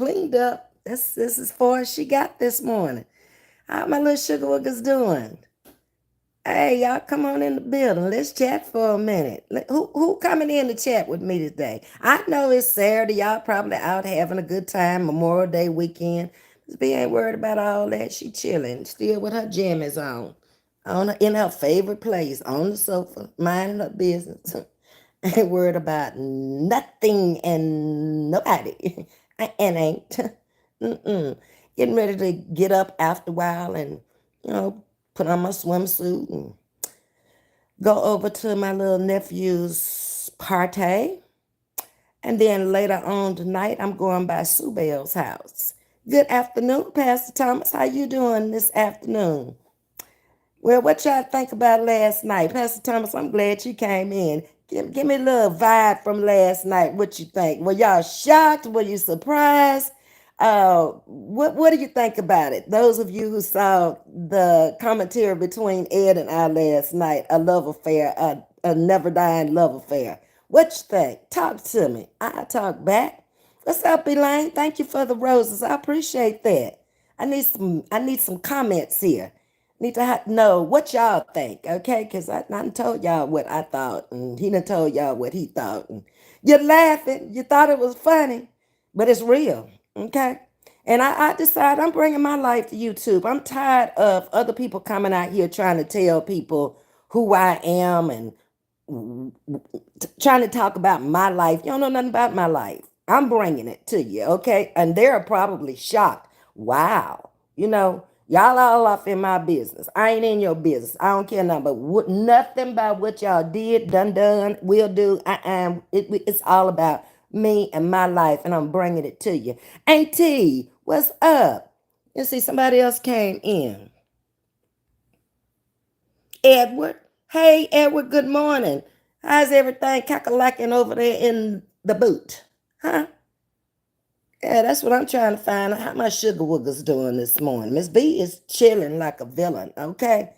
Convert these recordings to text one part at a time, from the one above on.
cleaned up. This is far as she got this morning. How my little sugar wookers doing? Hey, y'all come on in the building. Let's chat for a minute. Who coming in to chat with me today? I know it's Saturday. Y'all probably out having a good time, Memorial Day weekend. Ms.V ain't worried about all that. She chilling, still with her jammies on in her favorite place, on the sofa, minding her business. Ain't worried about nothing and nobody. And ain't. Mm-mm. Getting ready to get up after a while and, you know, put on my swimsuit and go over to my little nephew's party. And then later on tonight, I'm going by Sue Bell's house. Good afternoon, Pastor Thomas. How you doing this afternoon? Well, what y'all think about last night? Pastor Thomas, I'm glad you came in. Give me a little vibe from last night. What you think? Were y'all shocked? Were you surprised? What do you think about it? Those of you who saw the commentary between Ed and I last night, a love affair, a never dying love affair. What you think? Talk to me. I talk back. What's up, Elaine? Thank you for the roses. I appreciate that. I need some comments here. Need to know what y'all think, okay? Because I done told y'all what I thought, and he done told y'all what he thought. And you're laughing. You thought it was funny, but it's real, okay? And I decided I'm bringing my life to YouTube. I'm tired of other people coming out here trying to tell people who I am and trying to talk about my life. You don't know nothing about my life. I'm bringing it to you, okay? And they're probably shocked. Wow. Y'all all off in my business. I ain't in your business. I don't care nothing, but nothing about what y'all did, done, will do. It's all about me and my life, and I'm bringing it to you. Auntie, what's up? You see, somebody else came in. Edward. Hey, Edward, good morning. How's everything cackalaacking over there in the boot? Huh? Yeah, that's what I'm trying to find out how my sugar wooger's doing this morning. Ms.V is chilling like a villain, okay?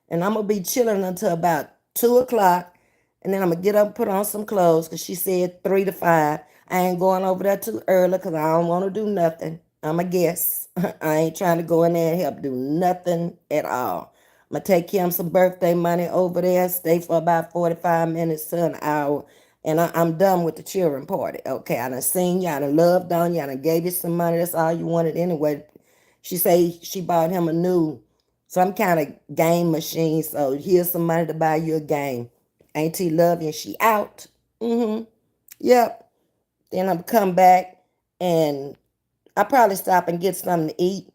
And I'm going to be chilling until about 2 o'clock. And then I'm going to get up and put on some clothes because she said 3 to 5. I ain't going over there too early because I don't want to do nothing. I'm a guest. I ain't trying to go in there and help do nothing at all. I'm going to take him some birthday money over there, stay for about 45 minutes to an hour, and I'm done with the children party. Okay, I done seen you, I done loved on you, I done gave you some money. That's all you wanted anyway. She say she bought him a new, some kind of game machine. So here's some money to buy you a game. Auntie love you, and she out. Mm-hmm. Yep. Then I'm come back and I probably stop and get something to eat,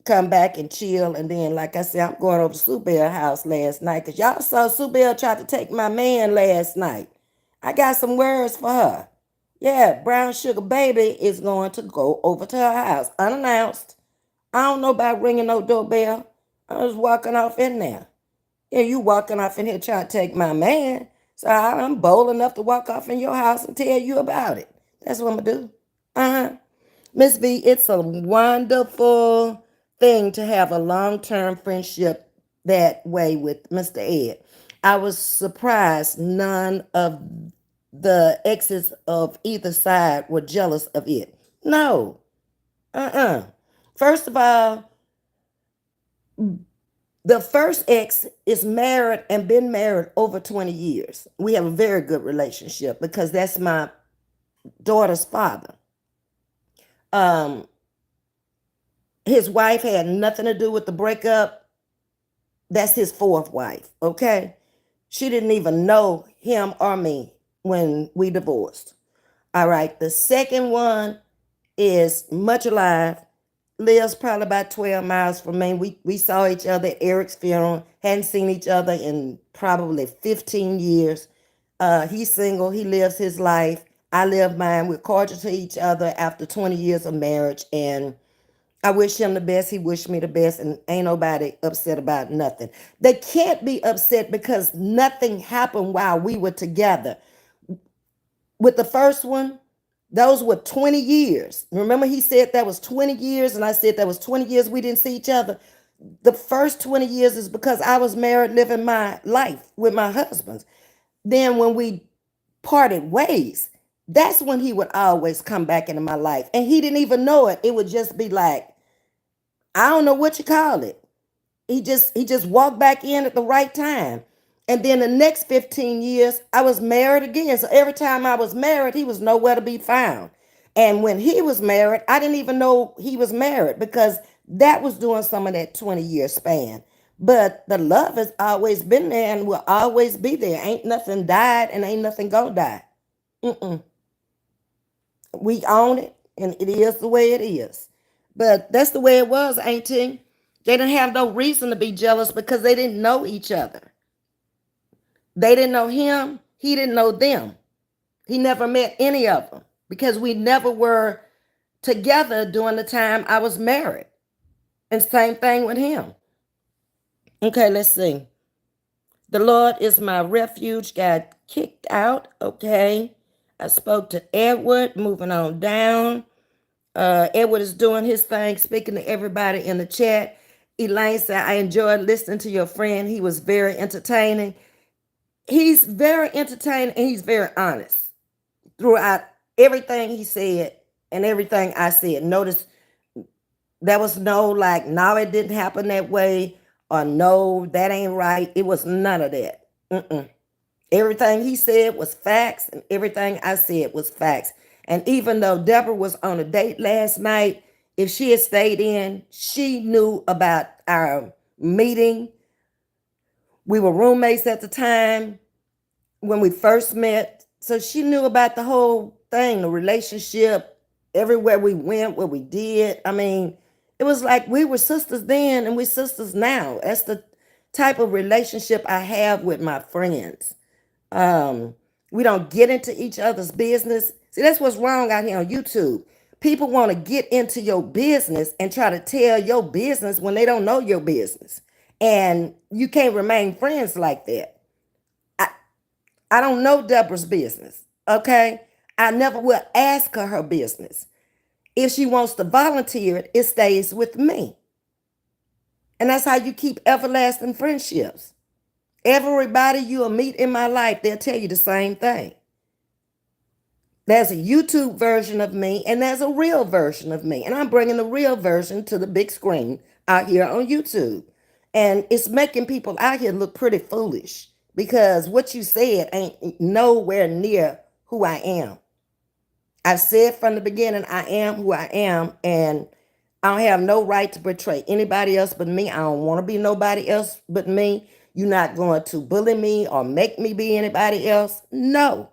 come back and chill, and then, like I said, I'm going over to Sue Bell's house last night because y'all saw Sue Bell try to take my man last night. I got some words for her. Yeah, Brown Sugar Baby is going to go over to her house unannounced. I don't know about ringing no doorbell. I was walking off in there. Yeah, you walking off in here trying to take my man. So I'm bold enough to walk off in your house and tell you about it. That's what I'm going to do. Uh-huh. Ms.V, it's a wonderful thing to have a long-term friendship that way with Mr. Ed. I was surprised none of the exes of either side were jealous of it. No. Uh-uh. First of all, the first ex is married and been married over 20 years. We have a very good relationship because that's my daughter's father. Um, his wife had nothing to do with the breakup. That's his fourth wife, okay? She didn't even know him or me when we divorced. All right, the second one is much alive, lives probably about 12 miles from me. We saw each other at Eric's funeral, hadn't seen each other in probably 15 years. He's single, he lives his life. I live mine. We're cordial to each other after 20 years of marriage, and I wish him the best. He wished me the best, and ain't nobody upset about nothing. They can't be upset because nothing happened while we were together. With the first one, those were 20 years. Remember, he said that was 20 years, and I said that was 20 years we didn't see each other. The first 20 years is because I was married, living my life with my husband. Then when we parted ways, That's when he would always come back into my life. And he didn't even know it. It would just be like, I don't know what you call it. He just walked back in at the right time. And then the next 15 years, I was married again. So every time I was married, he was nowhere to be found. And when he was married, I didn't even know he was married because that was doing some of that 20-year span. But the love has always been there and will always be there. Ain't nothing died and ain't nothing gonna die. Mm-mm. We own it, and it is the way it is. But that's the way it was, Auntie. They didn't have no reason to be jealous because they didn't know each other. They didn't know him. He didn't know them. He never met any of them because we never were together during the time I was married. And same thing with him. Okay, let's see. The Lord is my refuge. Got kicked out. Okay. I spoke to Edward. Moving on down. Edward is doing his thing, speaking to everybody in the chat. Elaine said, I enjoyed listening to your friend. He was very entertaining. He's very entertaining and he's very honest throughout everything he said and everything I said. Notice there was no like, no, it didn't happen that way, or no, that ain't right. It was none of that. Mm-mm. Everything he said was facts, and everything I said was facts. And even though Deborah was on a date last night, if she had stayed in, she knew about our meeting. We were roommates at the time when we first met. So she knew about the whole thing, the relationship, everywhere we went, what we did. I mean, it was like we were sisters then and we're sisters now. That's the type of relationship I have with my friends. Um, we don't get into each other's business. See, that's what's wrong out here on YouTube. People want to get into your business and try to tell your business when they don't know your business. And you can't remain friends like that. I, I don't know Deborah's business. Okay. I never will ask her business. If she wants to volunteer it, it stays with me. And that's how you keep everlasting friendships. Everybody you'll meet in my life, they'll tell you the same thing. There's a YouTube version of me and there's a real version of me. And I'm bringing the real version to the big screen out here on YouTube. And it's making people out here look pretty foolish because what you said ain't nowhere near who I am. I've said from the beginning, I am who I am. And I don't have no right to portray anybody else but me. I don't want to be nobody else but me. You're not going to bully me or make me be anybody else. No,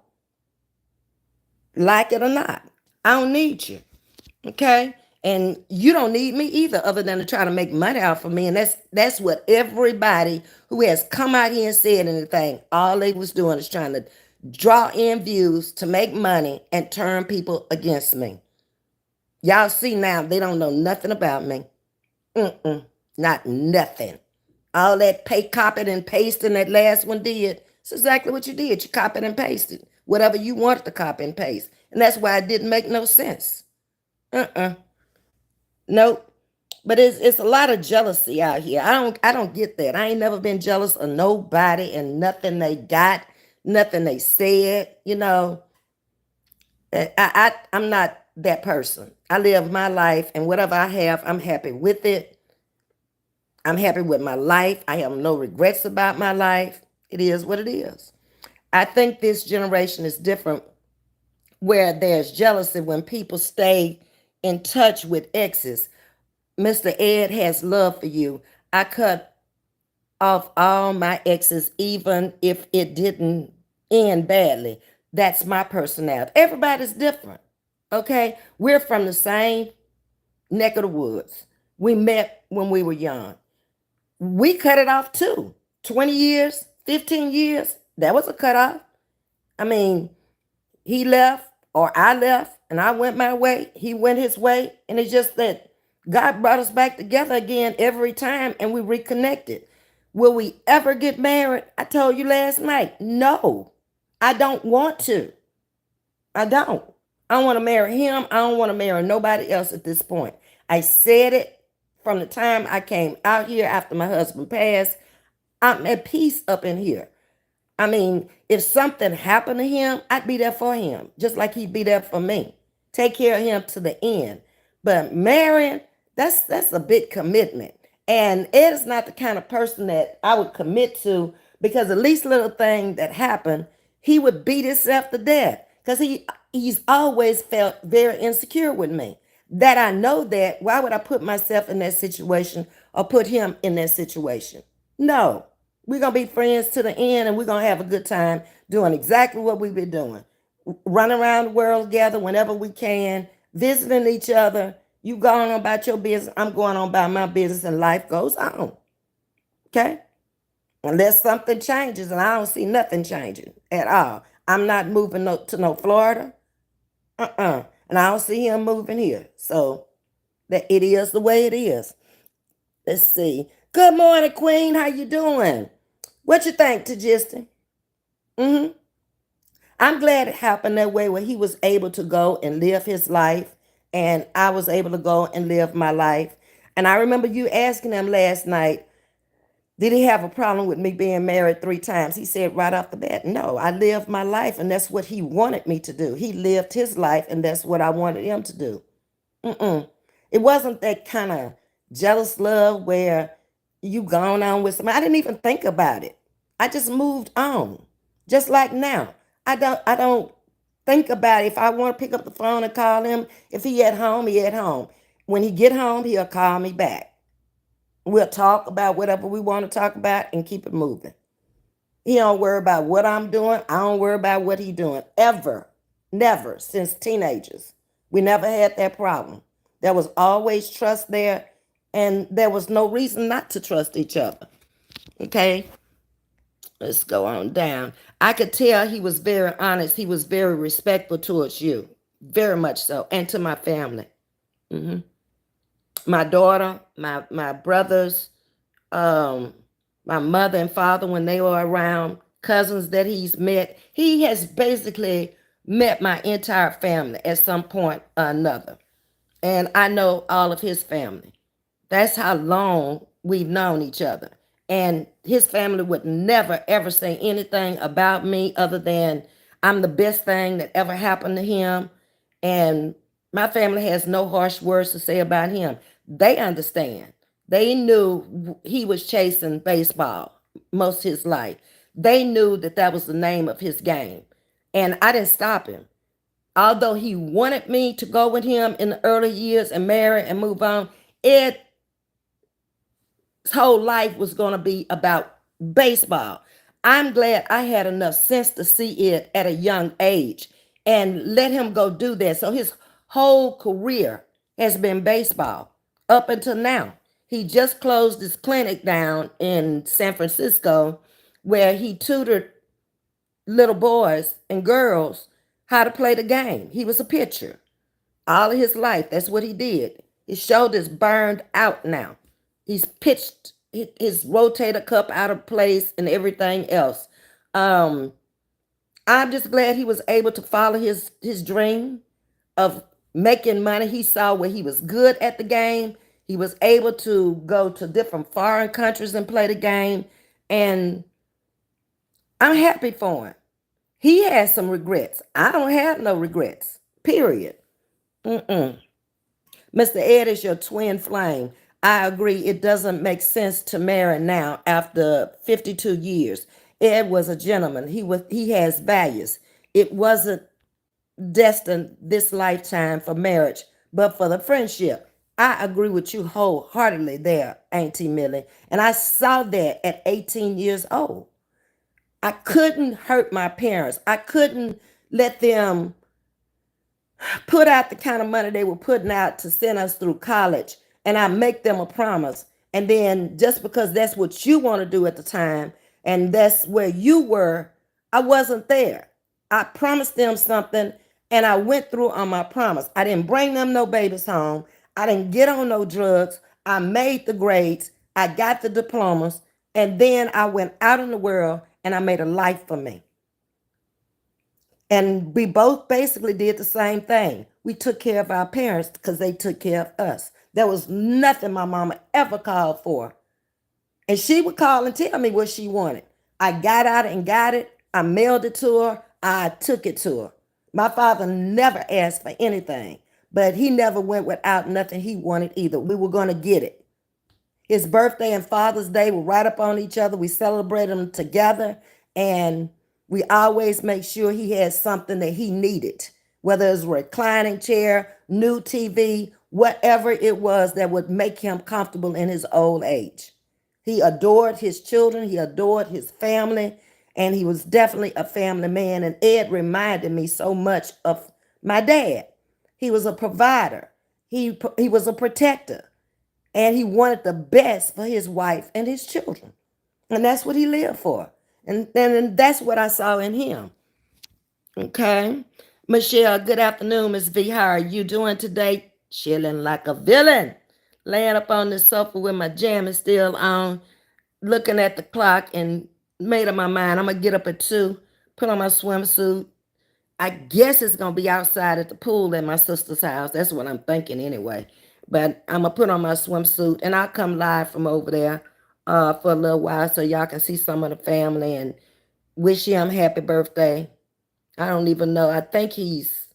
like it or not. I don't need you. Okay? And you don't need me either, other than to try to make money off of me. And that's what everybody who has come out here and said anything, all they was doing is trying to draw in views to make money and turn people against me. Y'all see now, they don't know nothing about me. Not nothing. All that copied and pasting that last one did. It's exactly what you did. You copied and pasted whatever you wanted to copy and paste. And that's why it didn't make no sense. Nope. But it's a lot of jealousy out here. I don't get that. I ain't never been jealous of nobody and nothing they got, nothing they said. I'm not that person. I live my life and whatever I have, I'm happy with it. I'm happy with my life. I have no regrets about my life. It is what it is. I think this generation is different where there's jealousy when people stay in touch with exes. Mr. Ed has love for you. I cut off all my exes, even if it didn't end badly. That's my personality. Everybody's different. Okay? We're from the same neck of the woods. We met when we were young. We cut it off too. 20 years, 15 years, that was a cutoff. I mean, he left or I left and I went my way. He went his way. And it's just that God brought us back together again every time and we reconnected. Will we ever get married? I told you last night, no, I don't want to. I don't. I don't want to marry him. I don't want to marry nobody else at this point. I said it from the time I came out here after my husband passed. I'm at peace up in here. I mean, if something happened to him, I'd be there for him, just like he'd be there for me. Take care of him to the end. But marrying, that's a big commitment. And Ed is not the kind of person that I would commit to because the least little thing that happened, he would beat himself to death. Because he's always felt very insecure with me. That I know that, why would I put myself in that situation or put him in that situation? No. We're going to be friends to the end and we're going to have a good time doing exactly what we've been doing. Run around the world together whenever we can, visiting each other. You going on about your business, I'm going on about my business, and life goes on. Okay? Unless something changes, and I don't see nothing changing at all. I'm not moving to no Florida. And I don't see him moving here. So that it is the way it is. Let's see. Good morning, Queen. How you doing? What you think, Tajista? Mm-hmm. I'm glad it happened that way where he was able to go and live his life, and I was able to go and live my life. And I remember you asking him last night, did he have a problem with me being married 3 times? He said right off the bat, no, I lived my life, and that's what he wanted me to do. He lived his life, and that's what I wanted him to do. Mm-mm. It wasn't that kind of jealous love where you gone on with somebody. I didn't even think about it. I just moved on. Just like now. I don't think about it. If I want to pick up the phone and call him, if he at home, he at home. When he get home, he'll call me back. We'll talk about whatever we want to talk about and keep it moving. He don't worry about what I'm doing. I don't worry about what he doing. Ever. Never. Since teenagers. We never had that problem. There was always trust there, and there was no reason not to trust each other. Okay? Let's go on down. I could tell he was very honest. He was very respectful towards you. Very much so. And to my family. Hmm. My daughter, my brothers, um, my mother and father when they were around, cousins that he's met. He has basically met my entire family at some point or another. And I know all of his family. That's how long we've known each other. And his family would never, ever say anything about me other than I'm the best thing that ever happened to him. And my family has no harsh words to say about him. They understand. They knew he was chasing baseball most of his life. They knew that that was the name of his game. And I didn't stop him. Although he wanted me to go with him in the early years and marry and move on, Ed's whole life was going to be about baseball. I'm glad I had enough sense to see it at a young age and let him go do that. So his whole career has been baseball up until now. He just closed his clinic down in San Francisco where he tutored little boys and girls how to play the game. He was a pitcher all of his life. That's what he did. His shoulder's burned out now. He's pitched his rotator cuff out of place and everything else. Um, I'm just glad he was able to follow his dream of making money. He saw where he was good at the game. He was able to go to different foreign countries and play the game. And I'm happy for him. He has some regrets. I don't have no regrets. Period. Mm-mm. Mr. Ed is your twin flame. I agree. It doesn't make sense to marry now after 52 years. Ed was a gentleman. He has values. It wasn't destined this lifetime for marriage, but for the friendship. I agree with you wholeheartedly there, Auntie Millie. And I saw that at 18 years old. I couldn't hurt my parents. I couldn't let them put out the kind of money they were putting out to send us through college, and I make them a promise. And then just because that's what you want to do at the time and that's where you were, I wasn't there. I promised them something and I went through on my promise. I didn't bring them no babies home. I didn't get on no drugs. I made the grades. I got the diplomas. And then I went out in the world and I made a life for me. And we both basically did the same thing. We took care of our parents because they took care of us. There was nothing my mama ever called for. And she would call and tell me what she wanted. I got out and got it. I mailed it to her. I took it to her. My father never asked for anything, but he never went without nothing he wanted either. We were going to get it. His birthday and Father's Day were right up on each other. We celebrated them together, and we always make sure he had something that he needed, whether it was a reclining chair, new TV, whatever it was that would make him comfortable in his old age. He adored his children, he adored his family, and he was definitely a family man. And Ed reminded me so much of my dad. He was a provider, he was a protector, and he wanted the best for his wife and his children. And that's what he lived for. And that's what I saw in him. Okay. Michelle, good afternoon, Ms.V. How are you doing today? Chilling like a villain. Laying up on the sofa with my jammies still on, looking at the clock and made up my mind. I'm going to get up at 2, put on my swimsuit. I guess it's going to be outside at the pool at my sister's house. That's what I'm thinking anyway. But I'm going to put on my swimsuit and I'll come live from over there for a little while so y'all can see some of the family and wish him happy birthday. I don't even know. I think he's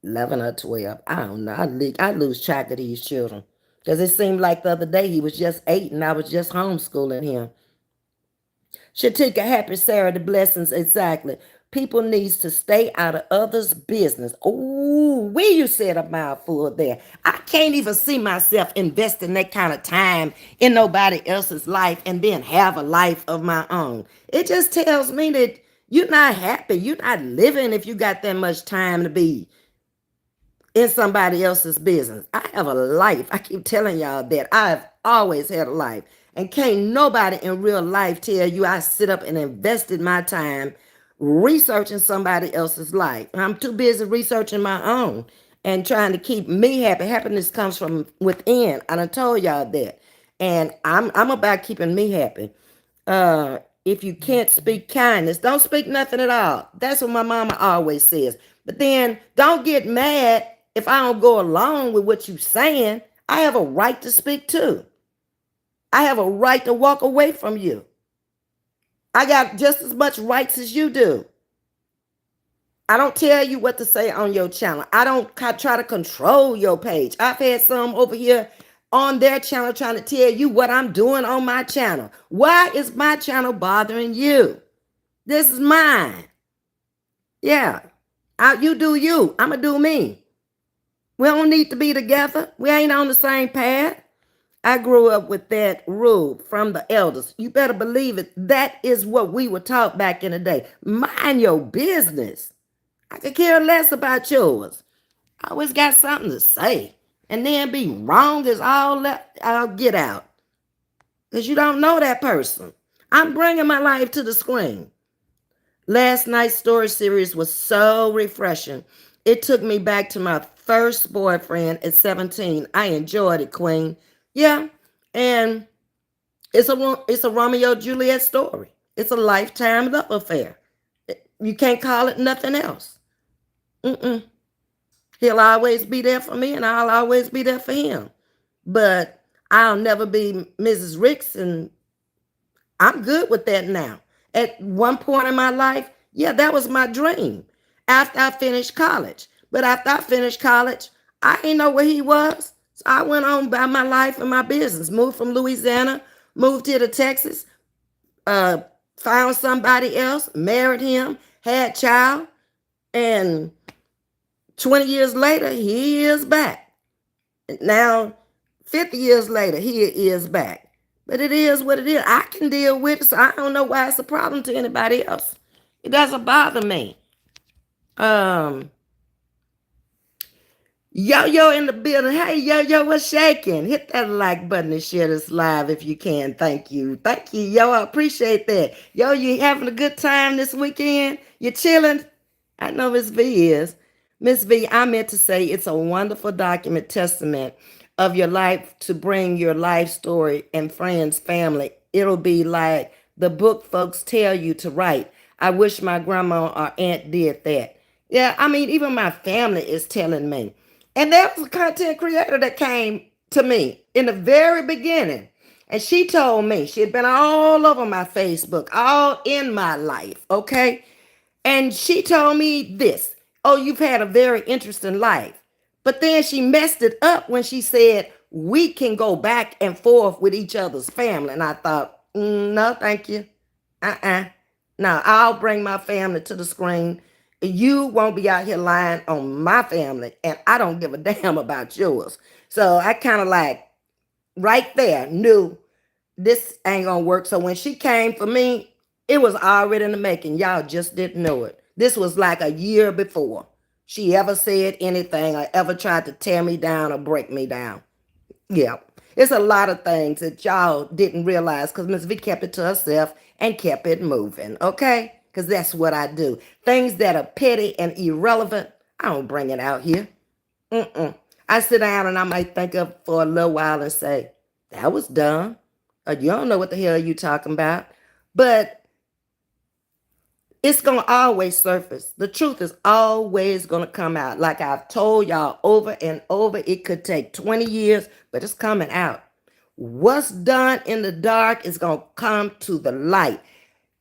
11 or 12. I don't know. I lose track of these children. Because it seemed like the other day he was just 8 and I was just homeschooling him. Shatika, happy Saturday blessings. Exactly. People needs to stay out of others' business. Ooh, you said a mouthful there. I can't even see myself investing that kind of time in nobody else's life and then have a life of my own. It just tells me that you're not happy. You're not living if you got that much time to be in somebody else's business. I have a life. I keep telling y'all that I've always had a life. And can't nobody in real life tell you I sit up and invested my time researching somebody else's life. I'm too busy researching my own and trying to keep me happy. Happiness comes from within. I done told y'all that. And I'm about keeping me happy. If you can't speak kindness, don't speak nothing at all. That's what my mama always says. But then don't get mad if I don't go along with what you're saying. I have a right to speak too. I have a right to walk away from you. I got just as much rights as you do. I don't tell you what to say on your channel. I don't try to control your page. I've had some over here on their channel trying to tell you what I'm doing on my channel. Why is my channel bothering you? This is mine. Yeah. You do you. I'm going to do me. We don't need to be together. We ain't on the same path. I grew up with that rule from the elders. You better believe it. That is what we were taught back in the day. Mind your business. I could care less about yours. I always got something to say. And then be wrong as all that. I'll get out. Because you don't know that person. I'm bringing my life to the screen. Last night's story series was so refreshing. It took me back to my first boyfriend at 17. I enjoyed it, Queen. Yeah, and it's a Romeo Juliet story. It's a lifetime love affair. You can't call it nothing else. Mm-mm. He'll always be there for me, and I'll always be there for him. But I'll never be Mrs. Ricks, and I'm good with that now. At one point in my life, yeah, that was my dream after I finished college. But after I finished college, I didn't know where he was. So I went on by my life and my business. Moved from Louisiana, moved here to Texas, uh, found somebody else, married him, had a child, and 20 years later, he is back. Now, 50 years later, he is back. But it is what it is. I can deal with it, so I don't know why it's a problem to anybody else. It doesn't bother me. Yo in the building. Hey, yo, what's shaking? Hit that like button and share this live if you can. Thank you. Thank you, yo. I appreciate that. Yo, you having a good time this weekend? You chilling? I know Ms. V is. Ms. V, I meant to say it's a wonderful document testament of your life to bring your life story and friends, family. It'll be like the book folks tell you to write. I wish my grandma or aunt did that. Yeah, I mean, even my family is telling me. And there was a content creator that came to me in the very beginning. And she told me she had been all over my Facebook, all in my life, okay? And she told me this: oh, you've had a very interesting life. But then she messed it up when she said, we can go back and forth with each other's family. And I thought, no, thank you. Uh-uh. No, I'll bring my family to the screen. You won't be out here lying on my family, and I don't give a damn about yours. So I kind of like right there knew this ain't gonna work. So when she came for me, it was already in the making. Y'all just didn't know it. This was like a year before she ever said anything or ever tried to tear me down or break me down. Yeah. It's a lot of things that y'all didn't realize because Ms. V kept it to herself and kept it moving, okay? Because that's what I do. Things that are petty and irrelevant, I don't bring it out here. Mm-mm. I sit down and I might think of for a little while and say, that was dumb. Or you don't know what the hell you talking about. But it's going to always surface. The truth is always going to come out. Like I've told y'all over and over, it could take 20 years, but it's coming out. What's done in the dark is going to come to the light.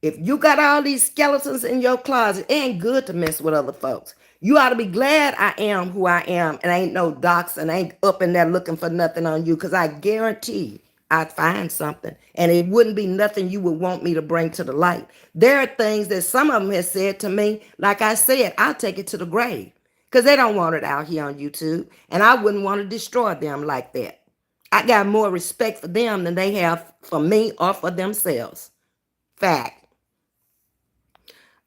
If you got all these skeletons in your closet, it ain't good to mess with other folks. You ought to be glad I am who I am and ain't no docs and ain't up in there looking for nothing on you, because I guarantee I'd find something, and it wouldn't be nothing you would want me to bring to the light. There are things that some of them have said to me, like I said, I'll take it to the grave because they don't want it out here on YouTube, and I wouldn't want to destroy them like that. I got more respect for them than they have for me or for themselves. Fact.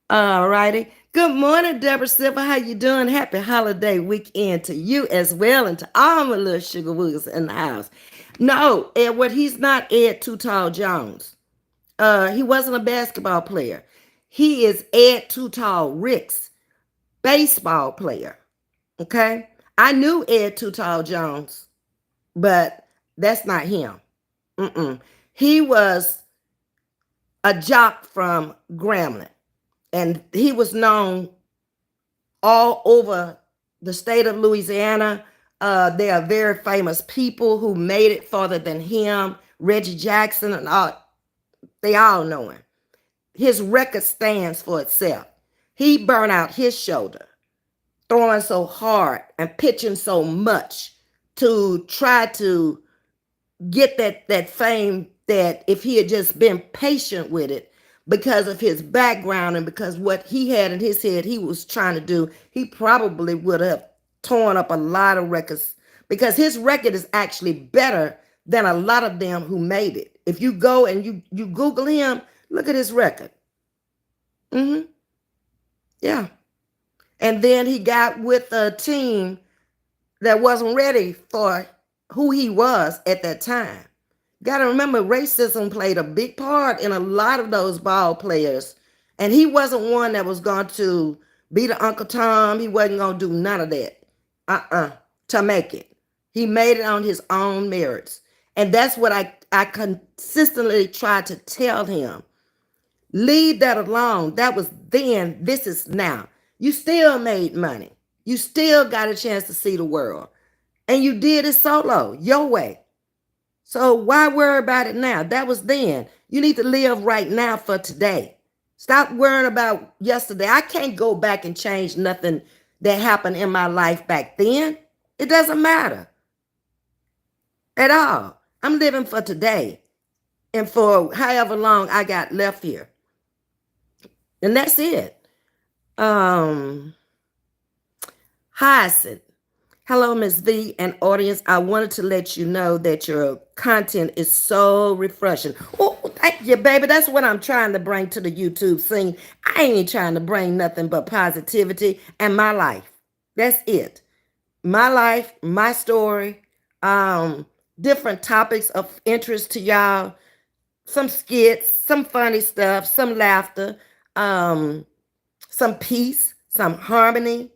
All righty. Good morning, Deborah Silver. How you doing? Happy holiday weekend to you as well, and to all my little sugar woogers in the house. No, Edward, he's not Ed Too Tall Jones. He wasn't a basketball player. He is Ed Too Tall Rick's baseball player. Okay? I knew Ed Too Tall Jones, but that's not him. Mm-mm. He was a jock from Grambling, and he was known all over the state of Louisiana. There are very famous people who made it farther than him. Reggie Jackson and all, they all know him. His record stands for itself. He burned out his shoulder, throwing so hard and pitching so much to try to get that fame, that if he had just been patient with it, because of his background and because what he had in his head he was trying to do, he probably would have torn up a lot of records, because his record is actually better than a lot of them who made it. If you go and you Google him, look at his record. Yeah. And then he got with a team that wasn't ready for who he was at that time. Got to remember, racism played a big part in a lot of those ball players. And he wasn't one that was going to be the Uncle Tom. He wasn't going to do none of that to make it. He made it on his own merits. And that's what I consistently tried to tell him. Leave that alone. That was then. This is now. You still made money. You still got a chance to see the world. And you did it solo, your way. So why worry about it now? That was then. You need to live right now for today. Stop worrying about yesterday. I can't go back and change nothing that happened in my life back then. It doesn't matter at all. I'm living for today and for however long I got left here. And that's it. Hyacinth. Hello, Ms.V and audience. I wanted to let you know that your content is so refreshing. Oh, thank you, baby. That's what I'm trying to bring to the YouTube scene. I ain't trying to bring nothing but positivity and my life. That's it. My life, my story, different topics of interest to y'all, some skits, some funny stuff, some laughter, some peace, some harmony,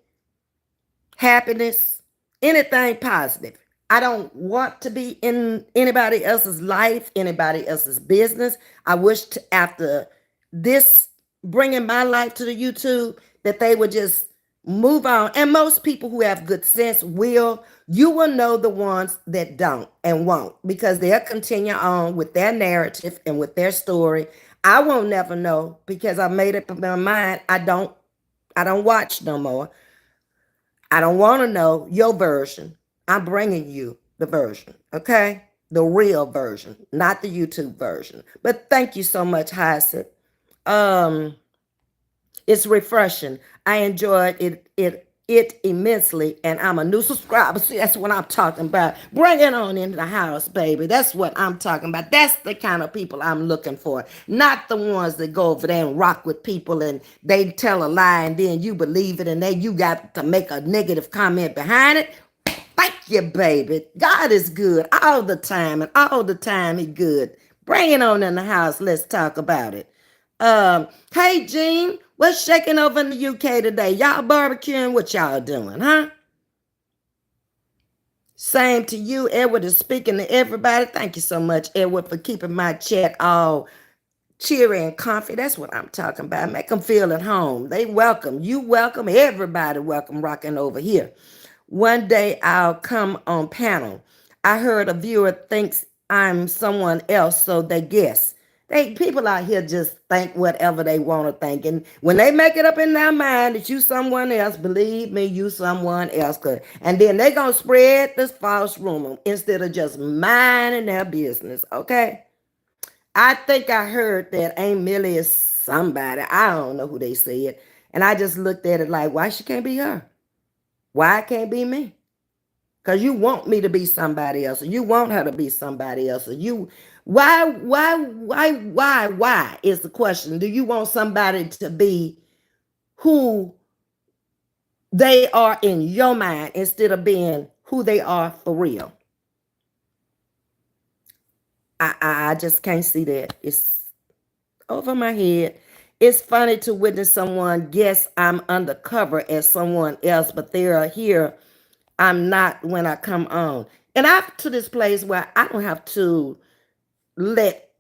happiness, anything positive. I don't want to be in anybody else's life, anybody else's business. I wish after this, bringing my life to the YouTube, that they would just Move on. And most people who have good sense will, you will know the ones that don't and won't, because they'll continue on with their narrative and with their story. I won't never know because I made up my mind. I don't watch no more. I don't want to know your version. I'm bringing you the version, okay? The real version, not the YouTube version. But thank you so much, Hyacinth. Um, it's refreshing. I enjoyed it immensely, and I'm a new subscriber. See, that's what I'm talking about. Bring it on into the house, baby. That's what I'm talking about. That's the kind of people I'm looking for. Not the ones that go over there and rock with people and they tell a lie and then you believe it and then you got to make a negative comment behind it. Thank you, baby. God is good all the time, and all the time He good. Bring it on in the house. Let's talk about it. Hey Gene, what's shaking over in the UK today? Y'all barbecuing? What y'all doing, huh? Same to you. Edward is speaking to everybody. Thank you so much, Edward, for keeping my chat all cheery and comfy. That's what I'm talking about. Make them feel at home. They welcome. You welcome. Everybody welcome rocking over here. One day I'll come on panel. I heard a viewer thinks I'm someone else, so they guess. People out here just think whatever they want to think. And when they make it up in their mind that you someone else, believe me, you someone else could. And then they gonna spread this false rumor instead of just minding their business. Okay. I think I heard that Aunt Millie is somebody. I don't know who they said. And I just looked at it like, why she can't be her? Why it can't be me? Because you want me to be somebody else, or you want her to be somebody else, or you why is the question. Do you want somebody to be who they are in your mind instead of being who they are for real? I just can't see that. It's over my head. It's funny to witness someone guess I'm undercover as someone else, but they are here. I'm not when I come on. And I'm to this place where I don't have to let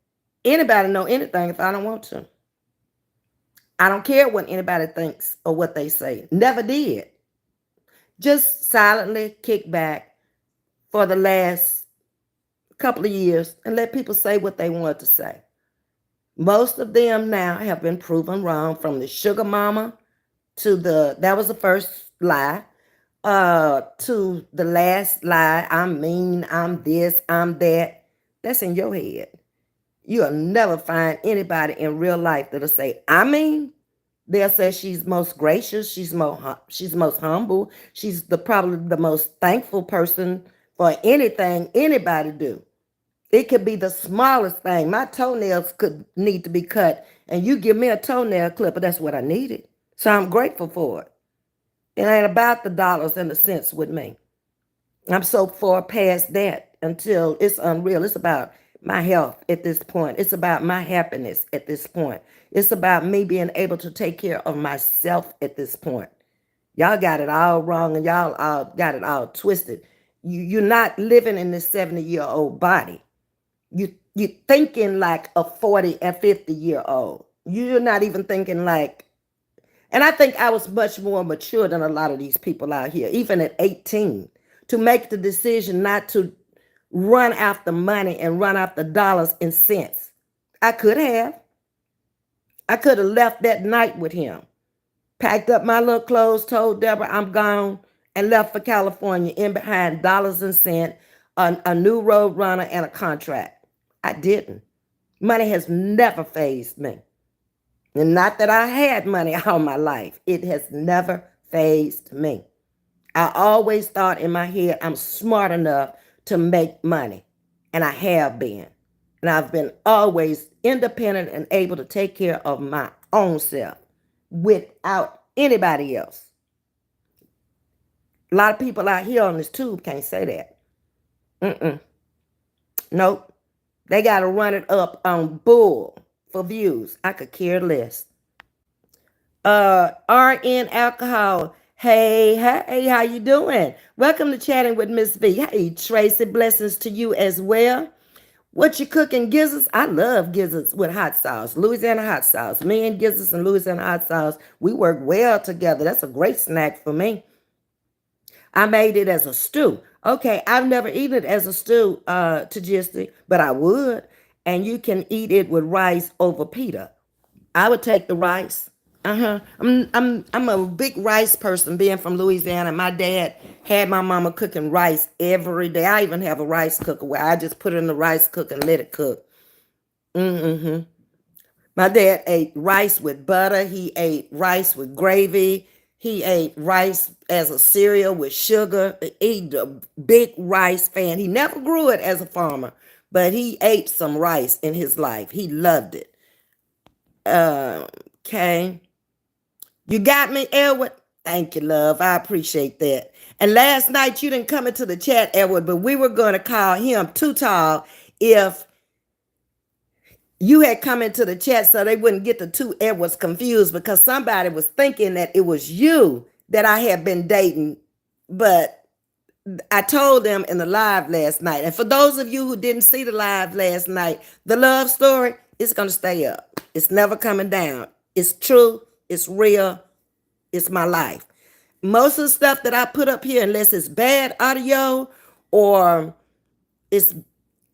anybody know anything if I don't want to. I don't care what anybody thinks or what they say. Never did. Just silently kick back for the last couple of years and let people say what they want to say. Most of them now have been proven wrong, from the sugar mama to that was the first lie, to the last lie. I'm mean, I'm this, I'm that. That's in your head. You'll never find anybody in real life that'll say, I mean. They'll say she's most gracious, she's most humble, she's probably the most thankful person for anything anybody do. It could be the smallest thing. My toenails could need to be cut, and you give me a toenail clipper, that's what I needed. So I'm grateful for it. It ain't about the dollars and the cents with me. I'm so far past that until it's unreal. It's about my health at this point. It's about my happiness at this point. It's about me being able to take care of myself at this point. Y'all got it all wrong and y'all all got it all twisted. You're not living in this 70-year-old body. You're thinking like a 40 and 50-year-old. You're not even thinking like, and I think I was much more mature than a lot of these people out here, even at 18, to make the decision not to run after money and run after dollars and cents. I could have. I could have left that night with him, packed up my little clothes, told Deborah I'm gone, and left for California in behind dollars and cents, a new road runner, and a contract. I didn't. Money has never fazed me. And not that I had money all my life. It has never fazed me. I always thought in my head I'm smart enough to make money. And I have been. And I've been always independent and able to take care of my own self without anybody else. A lot of people out here on this tube can't say that. Nope. They got to run it up on bull for views. I could care less. RN Alcohol. Hey, how you doing? Welcome to Chatting with Ms.V. Hey, Tracy, blessings to you as well. What you cooking, gizzards? I love gizzards with hot sauce, Louisiana hot sauce. Me and gizzards and Louisiana hot sauce, we work well together. That's a great snack for me. I made it as a stew. Okay, I've never eaten it as a stew, Tajisti, but I would. And you can eat it with rice over pita. I would take the rice. Uh-huh. I'm a big rice person being from Louisiana. My dad had my mama cooking rice every day. I even have a rice cooker where I just put it in the rice cooker and let it cook. Mm-hmm. My dad ate rice with butter. He ate rice with gravy. He ate rice as a cereal with sugar. He's a big rice fan. He never grew it as a farmer, but he ate some rice in his life. He loved it. Okay. You got me, Edward? Thank you, love. I appreciate that. And last night you didn't come into the chat, Edward, but we were going to call him Too Tall if you had come into the chat so they wouldn't get the two Edwards confused, because somebody was thinking that it was you that I had been dating. But I told them in the live last night. And for those of you who didn't see the live last night, the love story is going to stay up. It's never coming down. It's true. It's real. It's my life. Most of the stuff that I put up here, unless it's bad audio or it's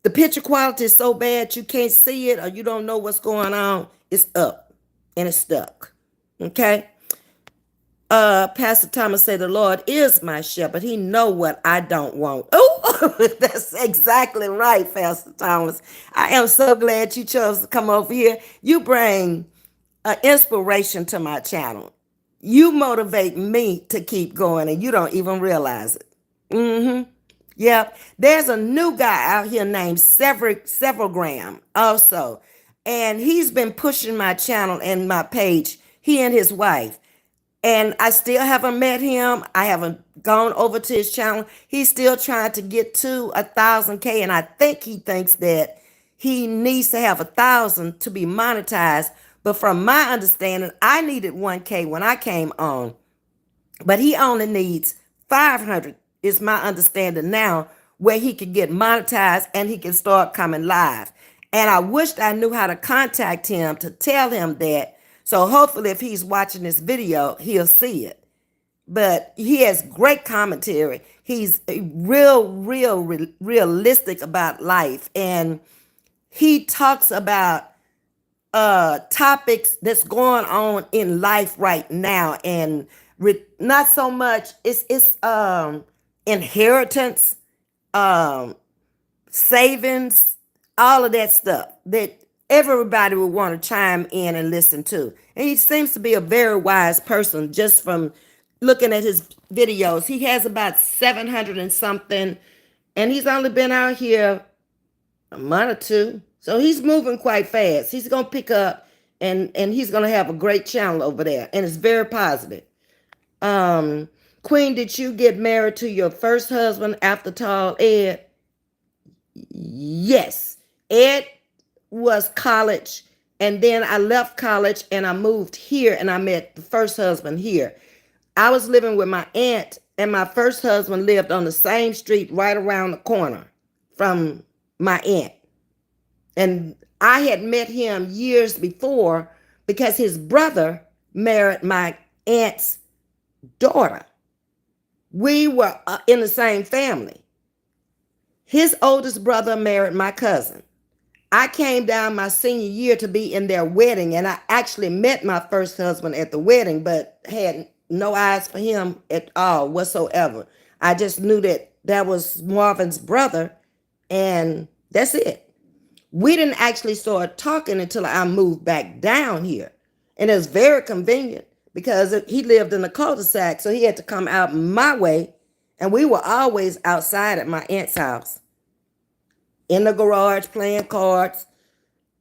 the picture quality is so bad you can't see it or you don't know what's going on, it's up and it's stuck. Okay? Pastor Thomas said, the Lord is my shepherd. He know what I don't want. Oh, that's exactly right, Pastor Thomas. I am so glad you chose to come over here. You bring inspiration to my channel. You motivate me to keep going and you don't even realize it. Mm-hmm. Yep. There's a new guy out here named Several Graham also. And he's been pushing my channel and my page, he and his wife. And I still haven't met him. I haven't gone over to his channel. He's still trying to get to 1,000K. And I think he thinks that he needs to have 1,000 to be monetized. But from my understanding, I needed 1K when I came on. But he only needs 500 is my understanding now, where he could get monetized and he can start coming live. And I wished I knew how to contact him to tell him that. So hopefully if he's watching this video, he'll see it. But he has great commentary. He's realistic about life. And he talks about topics that's going on in life right now, and not so much it's inheritance, savings, all of that stuff that everybody would want to chime in and listen to. And he seems to be a very wise person just from looking at his videos. He has about 700 and something, and he's only been out here a month or two. So he's moving quite fast. He's going to pick up and he's going to have a great channel over there. And it's very positive. Queen, did you get married to your first husband after Tall Ed? Yes. Ed was college, and then I left college and I moved here and I met the first husband here. I was living with my aunt, and my first husband lived on the same street right around the corner from my aunt. And I had met him years before because his brother married my aunt's daughter. We were in the same family. His oldest brother married my cousin. I came down my senior year to be in their wedding, and I actually met my first husband at the wedding, but had no eyes for him at all whatsoever. I just knew that that was Marvin's brother, and that's it. We didn't actually start talking until I moved back down here. And it was very convenient because he lived in a cul-de-sac, so he had to come out my way. And we were always outside at my aunt's house, in the garage playing cards.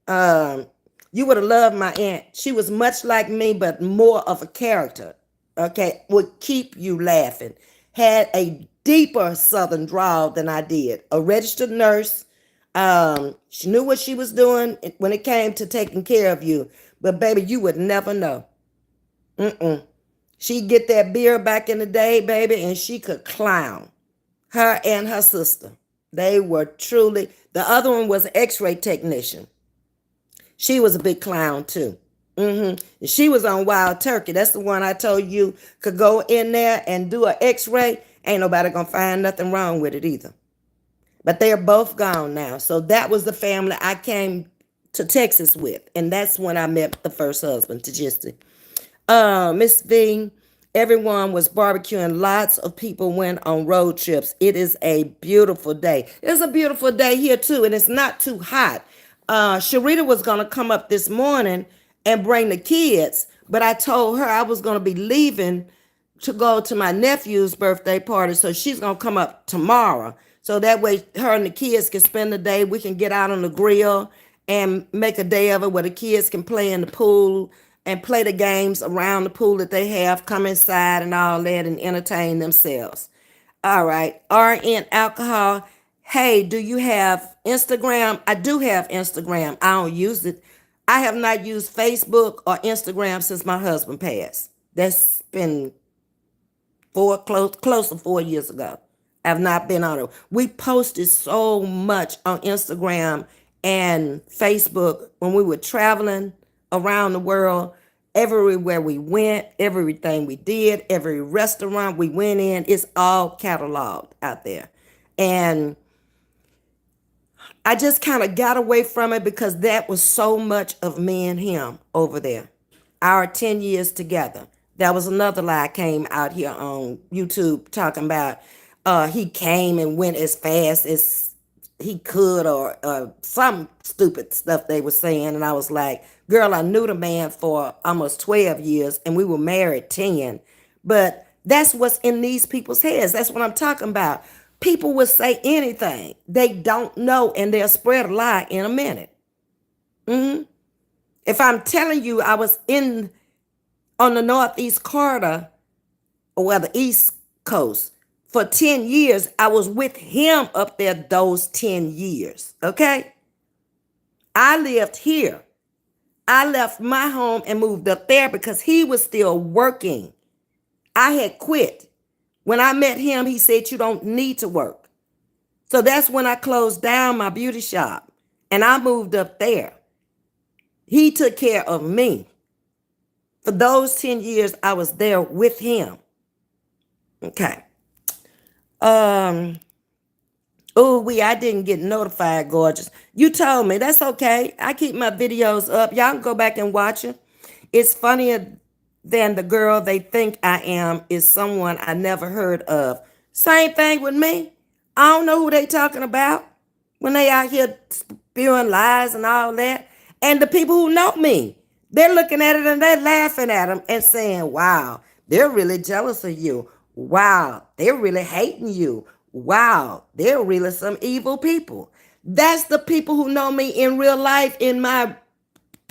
You would have loved my aunt. She was much like me, but more of a character. Okay, would keep you laughing. Had a deeper Southern drawl than I did. A registered nurse. She knew what she was doing when it came to taking care of you. But baby, you would never know. She'd get that beer back in the day, baby, and she could clown. Her and her sister. They were truly, the other one was an x-ray technician. She was a big clown too. She was on Wild Turkey. That's the one I told you could go in there and do an x-ray. Ain't nobody gonna find nothing wrong with it either. But they're both gone now. So that was the family I came to Texas with. And that's when I met the first husband, Tajista. Ms.V, everyone was barbecuing. Lots of people went on road trips. It is a beautiful day. It's a beautiful day here too, and it's not too hot. Sharita was gonna come up this morning and bring the kids, but I told her I was gonna be leaving to go to my nephew's birthday party, so she's gonna come up tomorrow. So that way her and the kids can spend the day. We can get out on the grill and make a day of it where the kids can play in the pool and play the games around the pool that they have, come inside and all that and entertain themselves. All right. RN alcohol. Hey, do you have Instagram? I do have Instagram. I don't use it. I have not used Facebook or Instagram since my husband passed. That's been close to 4 years ago. I've not been on it. We posted so much on Instagram and Facebook when we were traveling around the world. Everywhere we went, everything we did, every restaurant we went in, it's all cataloged out there. And I just kind of got away from it because that was so much of me and him over there. Our 10 years together. That was another lie came out here on YouTube talking about he came and went as fast as he could or some stupid stuff they were saying. And I was like, girl, I knew the man for almost 12 years and we were married 10. But that's what's in these people's heads. That's what I'm talking about. People will say anything they don't know and they'll spread a lie in a minute. If I'm telling you I was on the Northeast corridor, or well, the East Coast, for 10 years, I was with him up there those 10 years, okay? I lived here. I left my home and moved up there because he was still working. I had quit. When I met him, he said, you don't need to work. So that's when I closed down my beauty shop and I moved up there. He took care of me. For those 10 years, I was there with him. Okay. I didn't get notified, gorgeous. You told me. That's okay. I keep my videos up. Y'all can go back and watch it. It's funnier than the girl they think I am is someone I never heard of. Same thing with me. I don't know who they talking about when they out here spewing lies and all that. And the people who know me, they're looking at it and they're laughing at them and saying, wow, they're really jealous of you. Wow, they're really hating you. Wow, they're really some evil people. That's the people who know me in real life, in my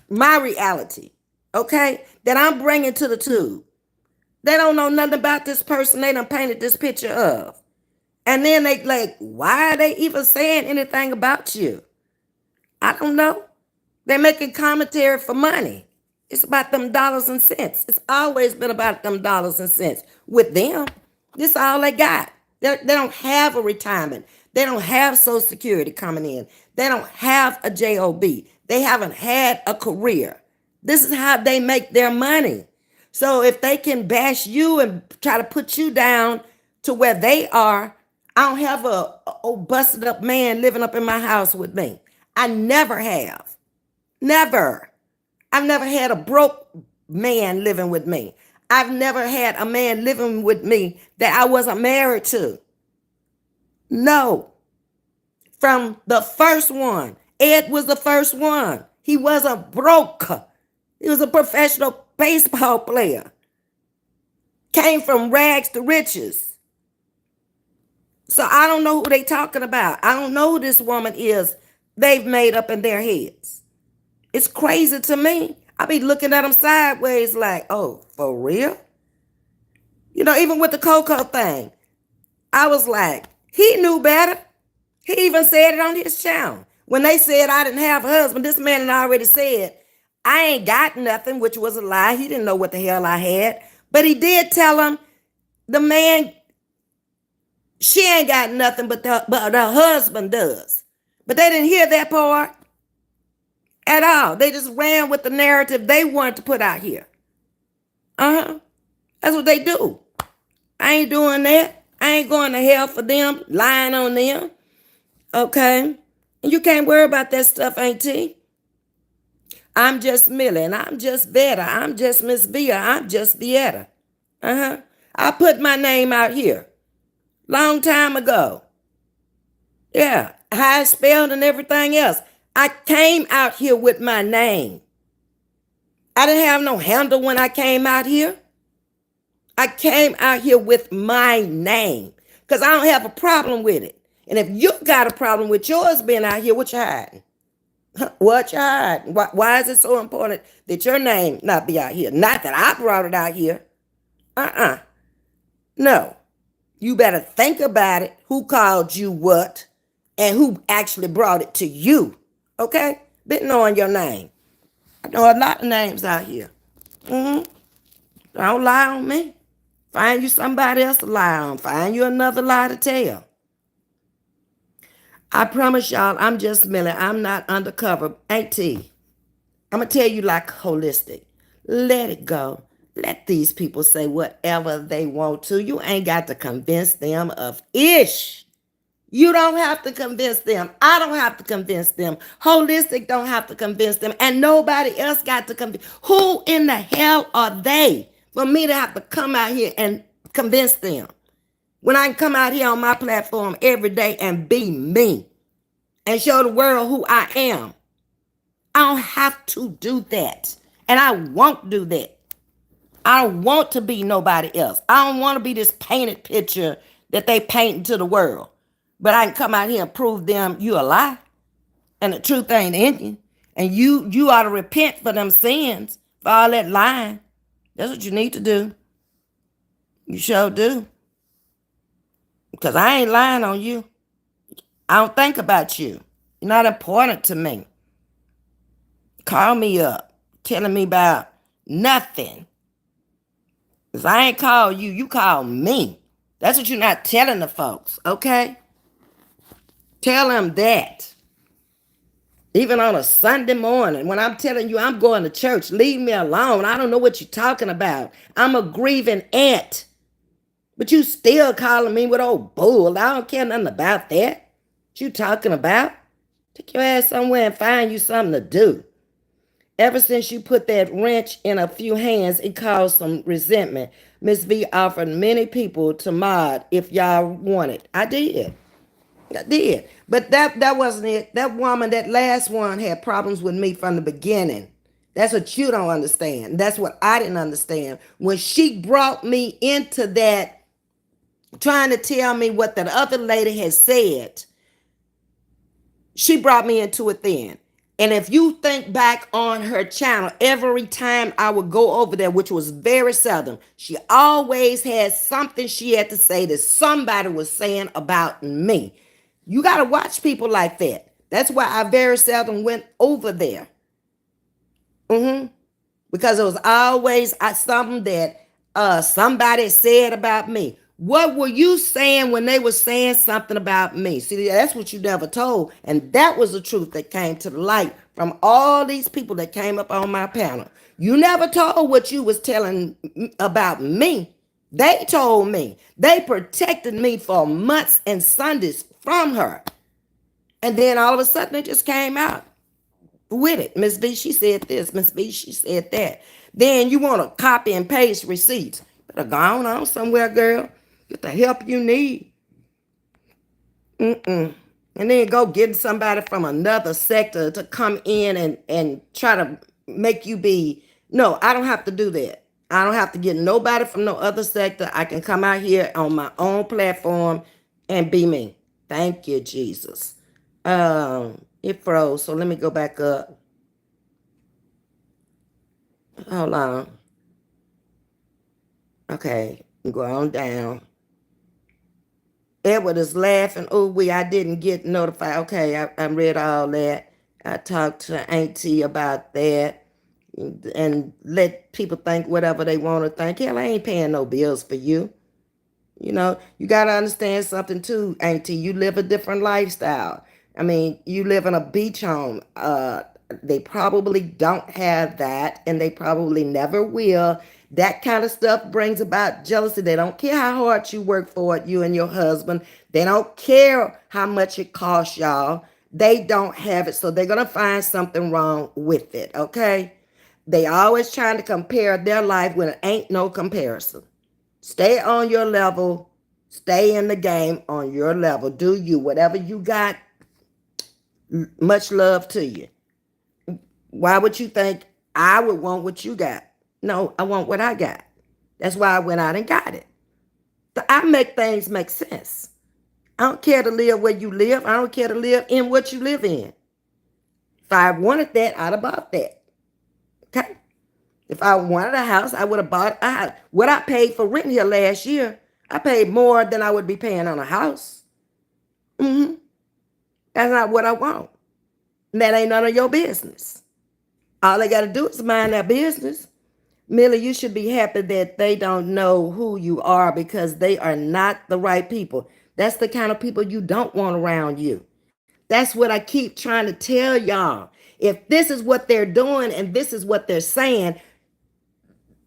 reality, okay, that I'm bringing to the tube. They don't know nothing about this person they done painted this picture of. And then they like, why are they even saying anything about you? I don't know. They're making commentary for money. It's about them dollars and cents. It's always been about them dollars and cents. With them, this is all they got. They don't have a retirement. They don't have Social Security coming in. They don't have a job. They haven't had a career. This is how they make their money. So if they can bash you and try to put you down to where they are, I don't have a old busted up man living up in my house with me. I never have. Never. I've never had a broke man living with me. I've never had a man living with me that I wasn't married to. No. From the first one. Ed was the first one. He wasn't broke. He was a professional baseball player. Came from rags to riches. So I don't know who they talking about. I don't know who this woman is they've made up in their heads. It's crazy to me. I be looking at them sideways like, oh, for real? You know, even with the Coco thing, I was like, he knew better. He even said it on his channel. When they said I didn't have a husband, this man had already said, I ain't got nothing, which was a lie. He didn't know what the hell I had. But he did tell him the man She ain't got nothing but her husband does. But they didn't hear that part at all. They just ran with the narrative they wanted to put out here. Uh-huh. That's what they do. I ain't doing that. I ain't going to hell for them, lying on them. Okay? And you can't worry about that stuff, Auntie. I'm just Millie, and I'm just Vetta. I'm just Ms.V, or I'm just Vietta. Uh-huh. I put my name out here long time ago. Yeah, how it's spelled and everything else. I came out here with my name. I didn't have no handle when I came out here. I came out here with my name because I don't have a problem with it. And if you got a problem with yours being out here, what you hiding? What you hiding? Why is it so important that your name not be out here? Not that I brought it out here. No. You better think about it. Who called you what? And who actually brought it to you? Okay? Been knowing your name. I know a lot of names out here. Don't lie on me. Find you somebody else to lie on. Find you another lie to tell. I promise y'all, I'm just Millie. I'm not undercover. Auntie, I'm going to tell you like holistic. Let it go. Let these people say whatever they want to. You ain't got to convince them of ish. You don't have to convince them. I don't have to convince them. Holistic don't have to convince them. And nobody else got to convince. Who in the hell are they for me to have to come out here and convince them? When I can come out here on my platform every day and be me and show the world who I am. I don't have to do that. And I won't do that. I don't want to be nobody else. I don't want to be this painted picture that they paint to the world. But I can come out here and prove them you a lie. And the truth ain't in you. And you ought to repent for them sins, for all that lying. That's what you need to do. You sure do. Because I ain't lying on you. I don't think about you. You're not important to me. Call me up, telling me about nothing. Because I ain't call you, you call me. That's what you're not telling the folks, okay? Tell them that. Even on a Sunday morning, when I'm telling you I'm going to church, leave me alone. I don't know what you're talking about. I'm a grieving aunt. But you still calling me with old bull. I don't care nothing about that. What you talking about? Take your ass somewhere and find you something to do. Ever since you put that wrench in a few hands, it caused some resentment. Ms.V offered many people to mod if y'all wanted. I did. But that wasn't it. That woman, that last one, had problems with me from the beginning. That's what you don't understand. That's what I didn't understand. When she brought me into that, trying to tell me what that other lady had said, she brought me into it then. And if you think back on her channel, every time I would go over there, which was very seldom, she always had something she had to say that somebody was saying about me. You got to watch people like that. That's why I very seldom went over there. Because it was always something that somebody said about me. What were you saying when they were saying something about me? See, that's what you never told. And that was the truth that came to the light from all these people that came up on my panel. You never told what you was telling about me. They told me. They protected me for months and Sundays from her. And then all of a sudden it just came out with it. Ms.V, she said this. Ms.V, she said that. Then you want to copy and paste receipts. Better go on somewhere, girl. Get the help you need. And then go get somebody from another sector to come in and try to make you be. No, I don't have to do that. I don't have to get nobody from no other sector. I can come out here on my own platform and be me. Thank you, Jesus. It froze, so let me go back up. Hold on. Okay, go on down. Edward is laughing. Oh, I didn't get notified. Okay, I read all that. I talked to Auntie about that and let people think whatever they want to think. Hell, I ain't paying no bills for you. You got to understand something too, Auntie. You live a different lifestyle. I mean, you live in a beach home. They probably don't have that, and they probably never will. That kind of stuff brings about jealousy. They don't care how hard you work for it, you and your husband. They don't care how much it costs y'all. They don't have it, so they're gonna find something wrong with it. Okay? They always trying to compare their life when it ain't no comparison. Stay on your level. Stay in the game on your level. Do you. Whatever you got, much love to you. Why would you think I would want what you got? No, I want what I got. That's why I went out and got it. I make things make sense. I don't care to live where you live. I don't care to live in what you live in. If I wanted that, I'd have bought that. Okay? If I wanted a house, I would have bought a house. What I paid for rent here last year, I paid more than I would be paying on a house. That's not what I want. And that ain't none of your business. All they got to do is mind their business. Millie, you should be happy that they don't know who you are because they are not the right people. That's the kind of people you don't want around you. That's what I keep trying to tell y'all. If this is what they're doing and this is what they're saying,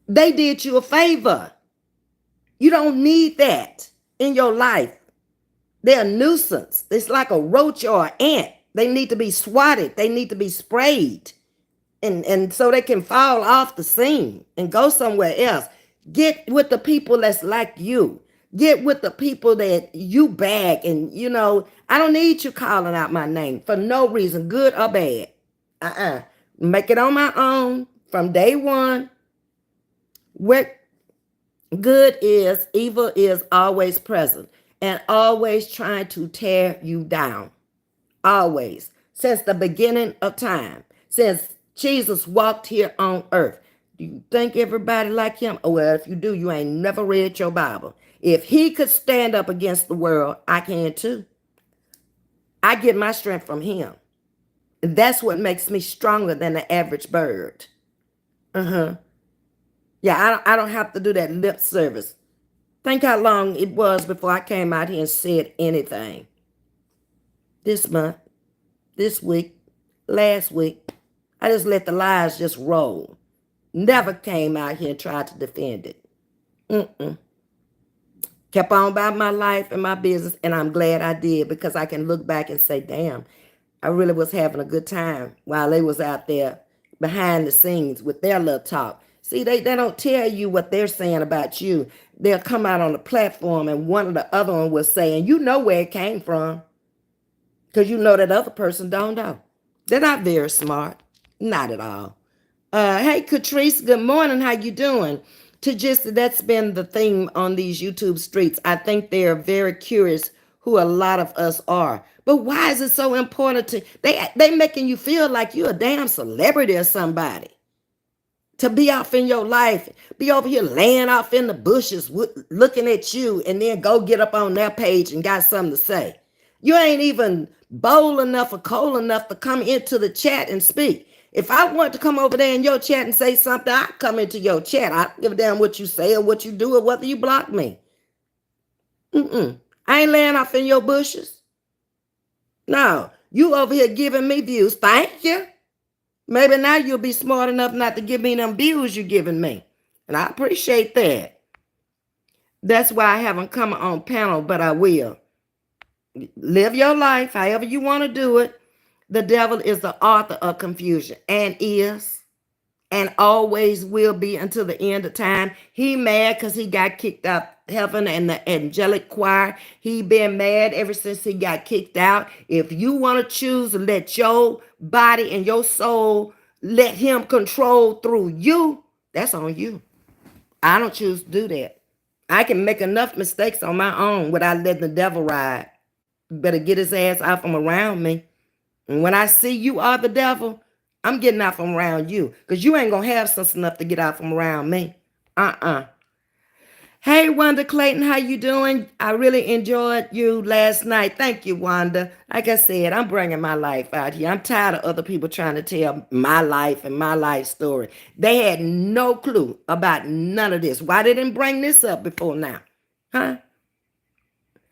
they did you a favor. You don't need that in your life. They're a nuisance. It's like a roach or an ant. They need to be swatted. They need to be sprayed. And so they can fall off the scene and go somewhere else. Get with the people that's like you. Get with the people that you bag. And, I don't need you calling out my name for no reason, good or bad. Make it on my own from day one. What good is, evil is always present and always trying to tear you down. Always. Since the beginning of time. Since Jesus walked here on earth. Do you think everybody like him? Oh, well, if you do, you ain't never read your Bible. If he could stand up against the world, I can too. I get my strength from him. And that's what makes me stronger than the average bird. Yeah, I don't have to do that lip service. Think how long it was before I came out here and said anything. This month, this week, last week, I just let the lies just roll. Never came out here and tried to defend it. Kept on about my life and my business, and I'm glad I did because I can look back and say, damn, I really was having a good time while they was out there behind the scenes with their little talk. See, they don't tell you what they're saying about you. They'll come out on the platform and one or the other one will say, and you know where it came from because you know that other person don't know. They're not very smart. Not at all. Hey, Catrice, good morning. How you doing? To just, that's been the theme on these YouTube streets. I think they're very curious who a lot of us are. But why is it so important to, they making you feel like you're a damn celebrity or somebody. To be off in your life, be over here laying off in the bushes, looking at you, and then go get up on their page and got something to say. You ain't even bold enough or cold enough to come into the chat and speak. If I want to come over there in your chat and say something, I come into your chat. I don't give a damn what you say or what you do or whether you block me. I ain't laying off in your bushes. No, you over here giving me views. Thank you. Maybe now you'll be smart enough not to give me them views you're giving me. And I appreciate that. That's why I haven't come on panel, but I will. Live your life however you want to do it. The devil is the author of confusion and is and always will be until the end of time. He mad because he got kicked out heaven and the angelic choir. He been mad ever since he got kicked out. If you want to choose to let your body and your soul let him control through you, that's on you. I don't choose to do that. I can make enough mistakes on my own without letting the devil ride. You better get his ass out from around me. And when I see you are the devil, I'm getting out from around you because you ain't going to have sense enough to get out from around me. Hey, Wanda Clayton, how you doing? I really enjoyed you last night. Thank you, Wanda. Like I said, I'm bringing my life out here. I'm tired of other people trying to tell my life and my life story. They had no clue about none of this. Why they didn't bring this up before now? Huh?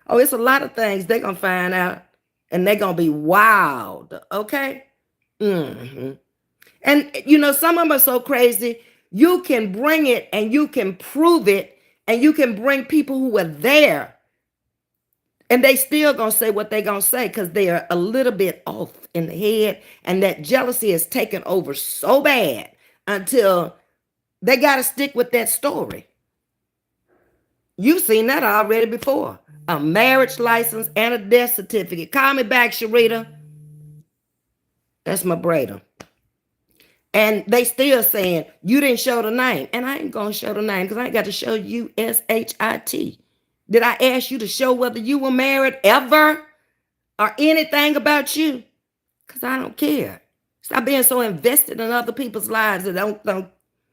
Oh, it's a lot of things they're going to find out, and they're going to be wild, okay? Hmm. And, some of them are so crazy. You can bring it and you can prove it, and you can bring people who were there, and they still going to say what they going to say because they are a little bit off in the head, and that jealousy is taken over so bad until they got to stick with that story. You've seen that already before. A marriage license and a death certificate. Call me back, Sharita. That's my brother. And they still saying, you didn't show the name. And I ain't going to show the name because I ain't got to show you SHIT. Did I ask you to show whether you were married ever or anything about you? Because I don't care. Stop being so invested in other people's lives that don't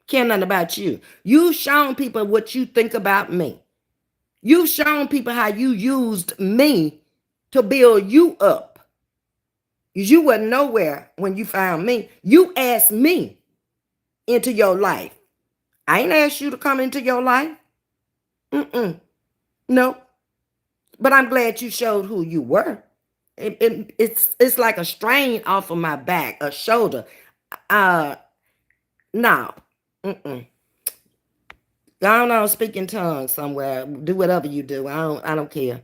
care nothing about you. You've shown people what you think about me. You've shown people how you used me to build you up. Because you wasn't nowhere when you found me. You asked me into your life. I ain't asked you to come into your life. No. But I'm glad you showed who you were. It's like a strain off of my back, a shoulder. No. Go on, speak in tongues somewhere. Do whatever you do. I don't care.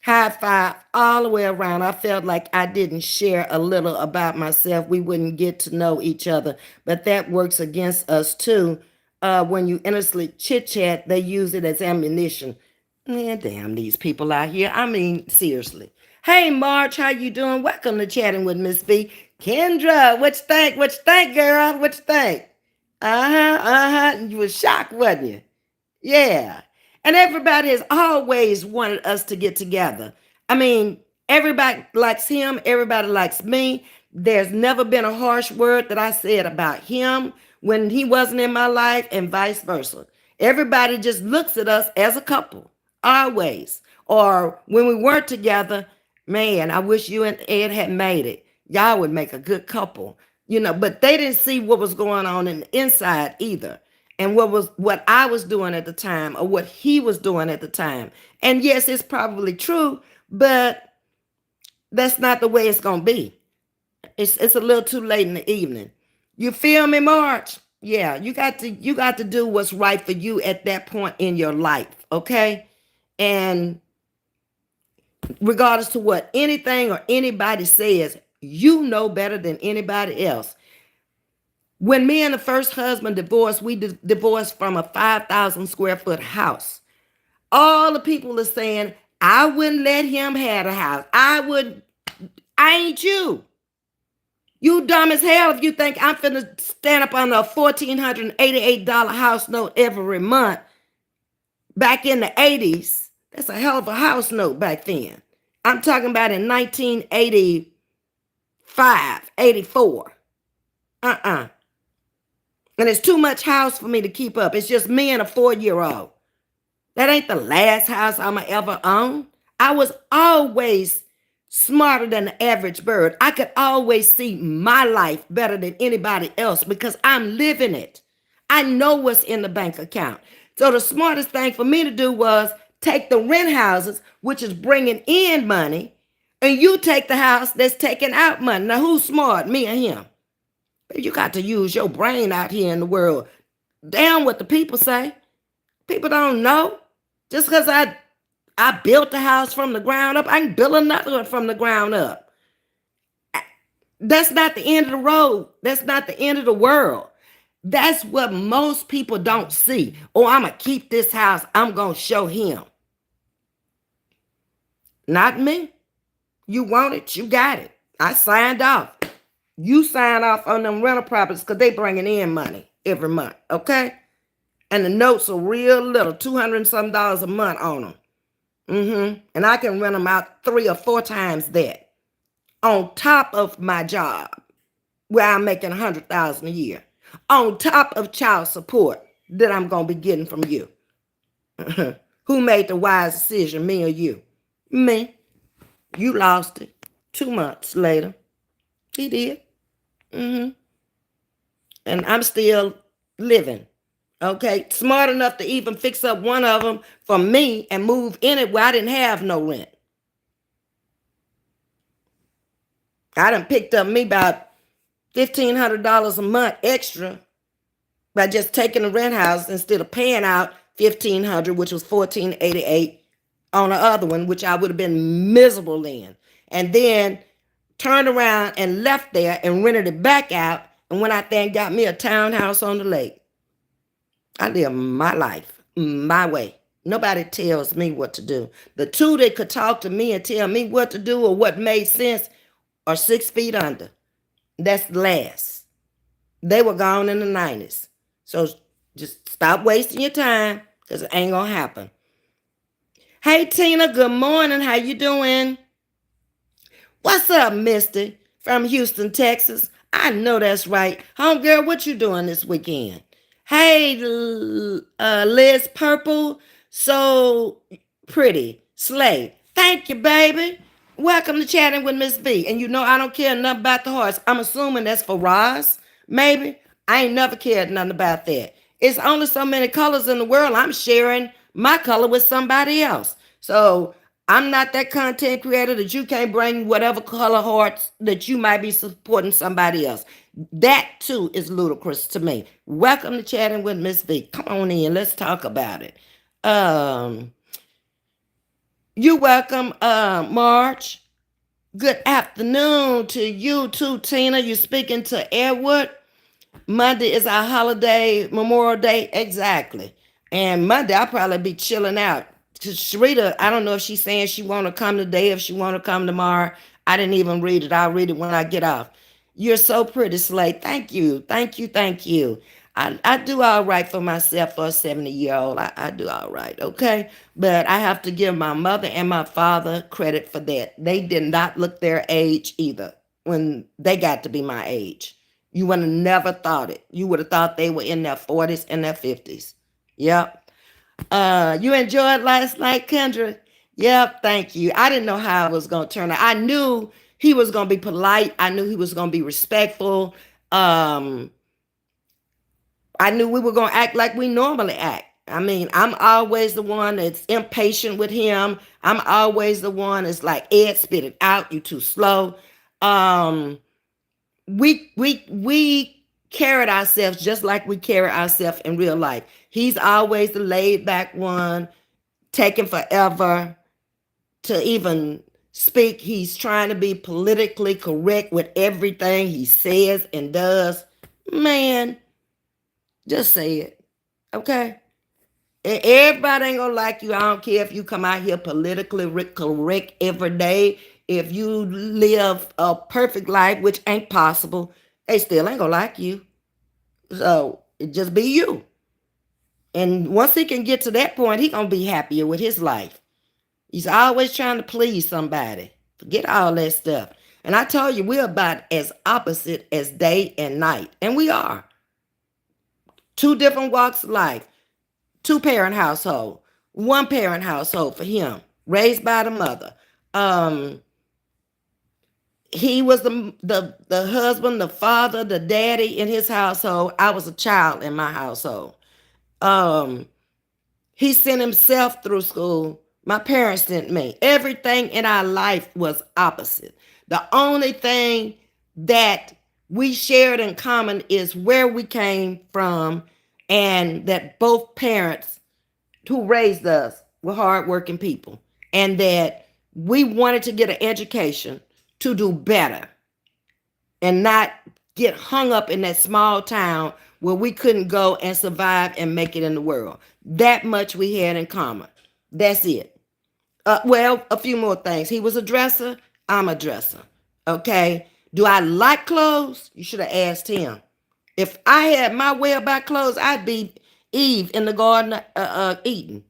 High five all the way around. I felt like I didn't share a little about myself. We wouldn't get to know each other. But that works against us too. When you innocently chit chat, they use it as ammunition. Man, damn these people out here. I mean, seriously. Hey, March, how you doing? Welcome to Chatting with Ms.V. Kendra, what you think? What you think, girl? What you think? You was shocked, wasn't you? Yeah. And everybody has always wanted us to get together. I mean, everybody likes him, everybody likes me. There's never been a harsh word that I said about him when he wasn't in my life, and vice versa. Everybody just looks at us as a couple, always. Or when we weren't together, man, I wish you and Ed had made it. Y'all would make a good couple, but they didn't see what was going on in the inside either, and what I was doing at the time or what he was doing at the time. And yes, it's probably true, but that's not the way it's gonna be. It's a little too late in the evening. You feel me, March? Yeah, you got to do what's right for you at that point in your life, okay? And regardless to what anything or anybody says, you know better than anybody else. When me and the first husband divorced, we divorced from a 5,000 square foot house. All the people are saying, I wouldn't let him have a house. I ain't you. You dumb as hell if you think I'm finna stand up on a $1,488 house note every month back in the 80s. That's a hell of a house note back then. I'm talking about in 1985, 84. And it's too much house for me to keep up. It's just me and a 4-year-old. That ain't the last house I'ma ever own. I was always smarter than the average bird. I could always see my life better than anybody else because I'm living it. I know what's in the bank account. So the smartest thing for me to do was take the rent houses, which is bringing in money, and you take the house that's taking out money. Now, who's smart, me or him? You got to use your brain out here in the world. Damn what the people say. People don't know. Just because I built the house from the ground up, I can build another one from the ground up. That's not the end of the road. That's not the end of the world. That's what most people don't see. Oh, I'm going to keep this house. I'm going to show him. Not me. You want it, you got it. I signed off. You sign off on them rental properties because they bringing in money every month, okay? And the notes are real little, $200 and some a month on them. And I can rent them out 3 or 4 times that. On top of my job, where I'm making $100,000 a year. On top of child support that I'm gonna be getting from you. Who made the wise decision, me or you? Me. You lost it 2 months later. He did. And I'm still living. Okay, smart enough to even fix up one of them for me and move in it where I didn't have no rent. I done picked up me about $1,500 a month extra by just taking the rent house instead of paying out $1,500, which was $1,488 on the other one, which I would have been miserable in. And then turned around and left there and rented it back out. And went out there and got me a townhouse on the lake. I live my life my way. Nobody tells me what to do. The two that could talk to me and tell me what to do or what made sense are 6 feet under. That's the last. They were gone in the 90s. So just stop wasting your time because it ain't gonna happen. Hey Tina, good morning. How you doing? What's up, Misty from Houston, Texas? I know that's right. Homegirl, what you doing this weekend? Hey, Liz Purple, so pretty. Slay. Thank you, baby. Welcome to Chatting with Ms.V. And you know I don't care nothing about the horse. I'm assuming that's for Roz, maybe. I ain't never cared nothing about that. It's only so many colors in the world. I'm sharing my color with somebody else. So I'm not that content creator that you can't bring whatever color hearts that you might be supporting somebody else. That too is ludicrous to me. Welcome to Chatting with Miss V. Come on in, let's talk about it. You welcome, March. Good afternoon to you too, Tina. You speaking to Edward. Monday is our holiday, Memorial Day, exactly. And Monday, I'll probably be chilling out. Sharita, I don't know if she's saying she want to come today, if she want to come tomorrow. I didn't even read it. I'll read it when I get off. You're so pretty, Slay. Thank you. Thank you. Thank you. I do all right for myself for a 70-year-old. I do all right, okay? But I have to give my mother and my father credit for that. They did not look their age either when they got to be my age. You would have never thought it. You would have thought they were in their 40s and their 50s. Yep. You enjoyed last night, Kendra? Yep, thank you. I didn't know how it was going to turn out. I knew he was going to be polite. I knew he was going to be respectful. I knew we were going to act like we normally act. I mean, I'm always the one that's impatient with him. I'm always the one that's like, Ed, spit it out. You too slow. We carried ourselves just like we carry ourselves in real life. He's always the laid back one, taking forever to even speak. He's trying to be politically correct with everything he says and does. Man, just say it, okay? And everybody ain't gonna like you. I don't care if you come out here politically correct every day. If you live a perfect life, which ain't possible, they still ain't gonna like you. So it just be you. And once he can get to that point, he gonna be happier with his life. He's always trying to please somebody. Forget all that stuff. And I told you, we're about as opposite as day and night. And we are. Two different walks of life. Two-parent household. One-parent household for him. Raised by the mother. He was the husband, the father, the daddy in his household. I was a child in my household. He sent himself through school. My parents sent me. Everything in our life was opposite. The only thing that we shared in common is where we came from, and that both parents who raised us were hardworking people, and that we wanted to get an education to do better and not get hung up in that small town where we couldn't go and survive and make it in the world. That much we had in common. That's it. Well, a few more things. He was a dresser. I'm a dresser. Okay. Do I like clothes? You should have asked him. If I had my way about clothes, I'd be Eve in the Garden of Eden.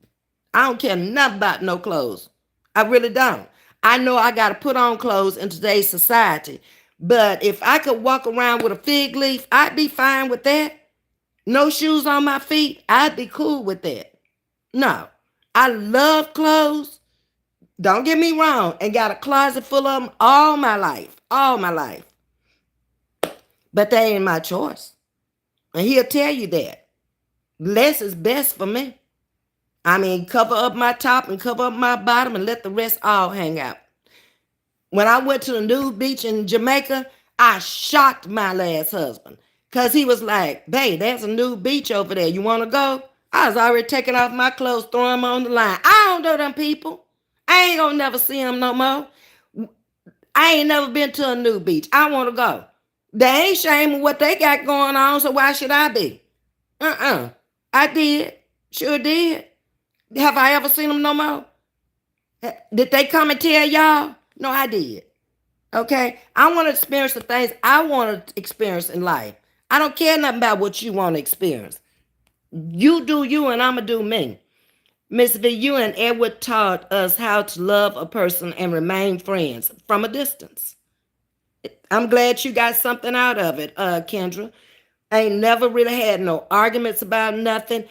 I don't care nothing about no clothes. I really don't. I know I got to put on clothes in today's society. But if I could walk around with a fig leaf, I'd be fine with that. No shoes on my feet, I'd be cool with that. No, I love clothes. Don't get me wrong, and got a closet full of them all my life. All my life. But they ain't my choice. And he'll tell you that. Less is best for me. I mean, cover up my top and cover up my bottom and let the rest all hang out. When I went to the nude beach in Jamaica, I shocked my last husband because he was like, babe, there's a nude beach over there. You want to go? I was already taking off my clothes, throwing them on the line. I don't know them people. I ain't gonna never see them no more. I ain't never been to a nude beach. I want to go. They ain't shaming what they got going on, so why should I be? I did. Sure did. Have I ever seen them no more? Did they come and tell y'all? No, I did. Okay? I want to experience the things I want to experience in life. I don't care nothing about what you want to experience. You do you and I'm going to do me. Ms.V, you and Edward taught us how to love a person and remain friends from a distance. I'm glad you got something out of it, Kendra. I ain't never really had no arguments about nothing.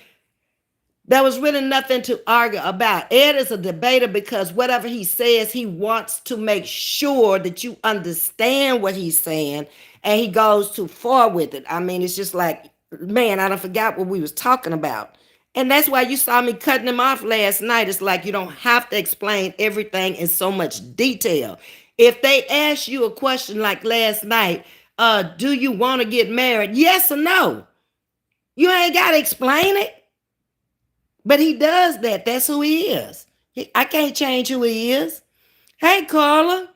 There was really nothing to argue about. Ed is a debater because whatever he says, he wants to make sure that you understand what he's saying, and he goes too far with it. I mean, it's just like, man, I done forgot what we was talking about. And that's why you saw me cutting him off last night. It's like you don't have to explain everything in so much detail. If they ask you a question like last night, do you want to get married? Yes or no? You ain't got to explain it. But he does that. That's who he is. I can't change who he is. Hey, Carla.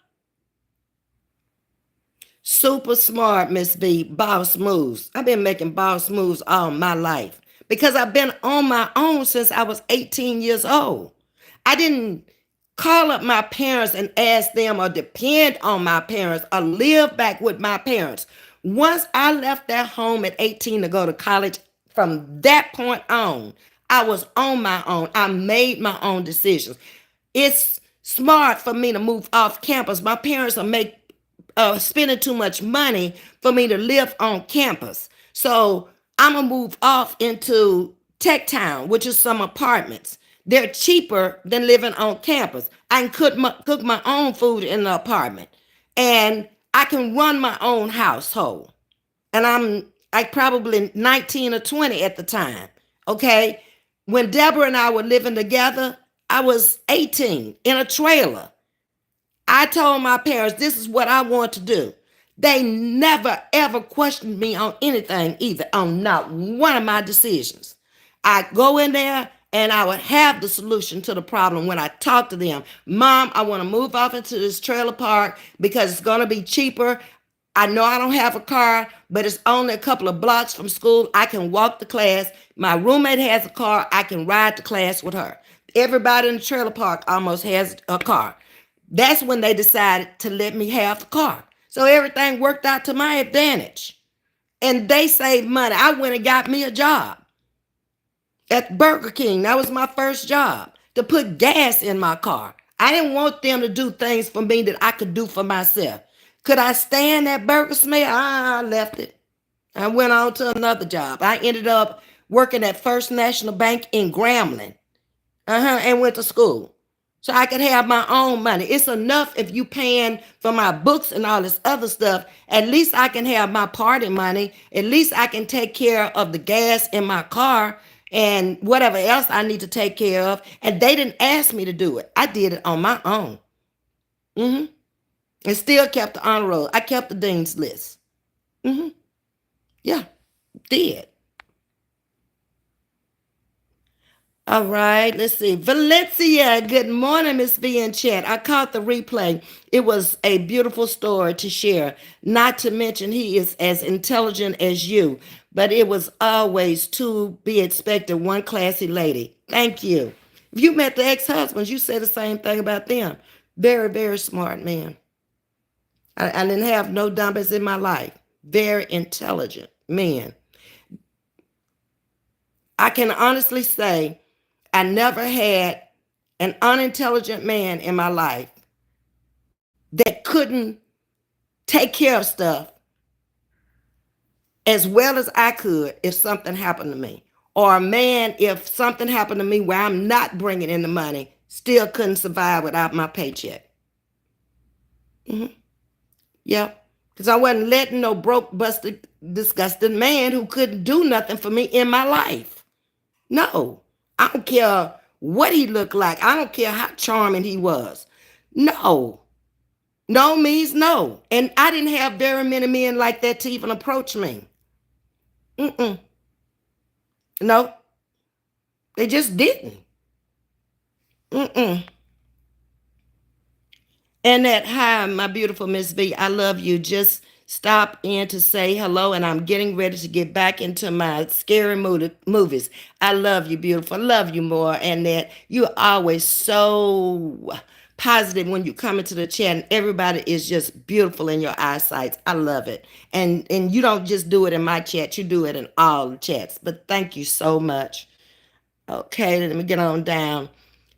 Super smart, Ms.V. Boss moves. I've been making boss moves all my life because I've been on my own since I was 18 years old. I didn't call up my parents and ask them or depend on my parents or live back with my parents. Once I left their home at 18 to go to college, from that point on, I was on my own. I made my own decisions. It's smart for me to move off campus. My parents are spending too much money for me to live on campus. So I'm going to move off into Tech Town, which is some apartments. They're cheaper than living on campus. I can cook my own food in the apartment. And I can run my own household. And I'm like probably 19 or 20 at the time. Okay. When Deborah and I were living together, I was 18 in a trailer. I told my parents, this is what I want to do. They never, ever questioned me on anything either, on not one of my decisions. I go in there and I would have the solution to the problem when I talk to them. Mom, I want to move off into this trailer park because it's going to be cheaper. I know I don't have a car, but it's only a couple of blocks from school. I can walk to class. My roommate has a car. I can ride to class with her. Everybody in the trailer park almost has a car. That's when they decided to let me have the car. So everything worked out to my advantage. And they saved money. I went and got me a job at Burger King. That was my first job, to put gas in my car. I didn't want them to do things for me that I could do for myself. Could I stand that burger smell? I left it. I went on to another job. I ended up working at First National Bank in Grambling. And went to school. So I could have my own money. It's enough if you paying for my books and all this other stuff. At least I can have my party money. At least I can take care of the gas in my car and whatever else I need to take care of. And they didn't ask me to do it. I did it on my own. And still kept the honor roll. I kept the dean's list. Yeah, did. All right, let's see. Valencia, good morning, Ms.V in chat. I caught the replay. It was a beautiful story to share. Not to mention he is as intelligent as you, but it was always to be expected, one classy lady. Thank you. If you met the ex-husbands, you said the same thing about them. Very, very smart man. I didn't have no dummies in my life. Very intelligent man. I can honestly say I never had an unintelligent man in my life that couldn't take care of stuff as well as I could if something happened to me. Or a man, if something happened to me where I'm not bringing in the money, still couldn't survive without my paycheck. Yep. Because I wasn't letting no broke, busted, disgusted man who couldn't do nothing for me in my life. No. I don't care what he looked like. I don't care how charming he was. No. No means no. And I didn't have very many men like that to even approach me. Mm-mm. No, they just didn't. Mm-mm. And that, hi, my beautiful Miss V, I love you. Just stop in to say hello, and I'm getting ready to get back into my scary movies. I love you, beautiful. I love you more. And that you're always so positive when you come into the chat, and everybody is just beautiful in your eyesight. I love it. And you don't just do it in my chat, you do it in all the chats. But thank you so much. Okay, let me get on down.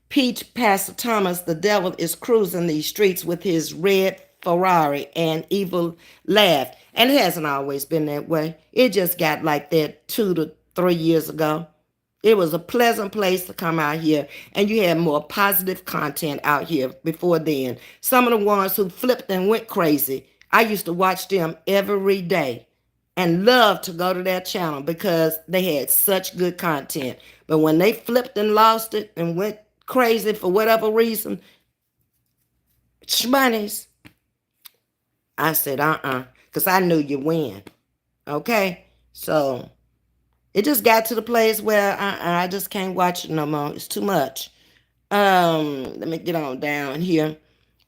Peach Pastor Thomas, the devil is cruising these streets with his red Ferrari and evil laugh. And it hasn't always been that way. It just got like that 2 to 3 years ago. It was a pleasant place to come out here, and you had more positive content out here before then. Some of the ones who flipped and went crazy, I used to watch them every day and loved to go to their channel because they had such good content. But when they flipped and lost it and went crazy for whatever reason, shmoney's, I said, because I knew you win. Okay? So it just got to the place where I just can't watch it no more. It's too much. Let me get on down here.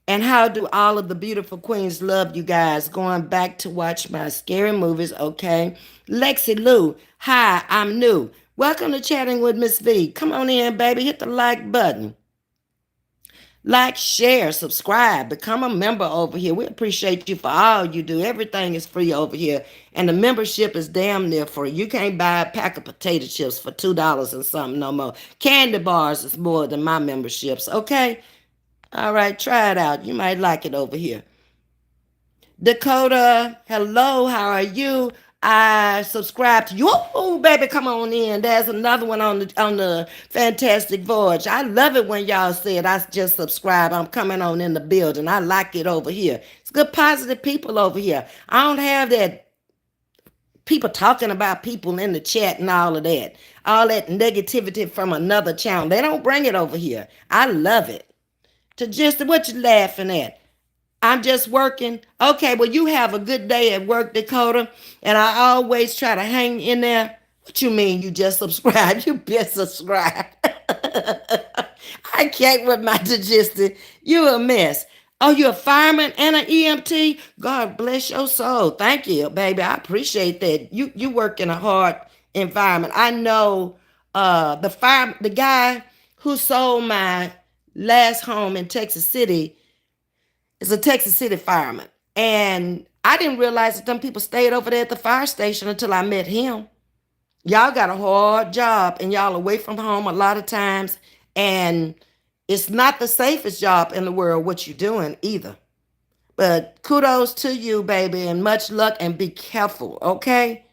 And how do all of the beautiful queens love you guys? Going back to watch my scary movies, okay? Lexi Lou, hi, I'm new. Welcome to Chatting with Miss V. Come on in, baby. Hit the like button. Like, share, subscribe, become a member over here. We appreciate you for all you do. Everything is free over here. And the membership is damn near free. You can't buy a pack of potato chips for $2 and something no more. Candy bars is more than my memberships, okay? All right, try it out. You might like it over here. Dakota, hello, how are you? I subscribe to you. Oh, baby, come on in. There's another one on the Fantastic Voyage. I love it when y'all said I just subscribe. I'm coming on in the building. I like it over here. It's good, positive people over here. I don't have that people talking about people in the chat and all of that. All that negativity from another channel. They don't bring it over here. I love it. To just what you laughing at? I'm just working. Okay, well, you have a good day at work, Dakota. And I always try to hang in there. What you mean you just subscribed? You been subscribed. I can't with my digestion. You a mess. Oh, you're a fireman and an EMT? God bless your soul. Thank you, baby. I appreciate that. You work in a hard environment. I know the guy who sold my last home in Texas City is a Texas City fireman. And I didn't realize that them people stayed over there at the fire station until I met him. Y'all got a hard job and y'all away from home a lot of times. And it's not the safest job in the world what you're doing either. But kudos to you, baby, and much luck and be careful, okay?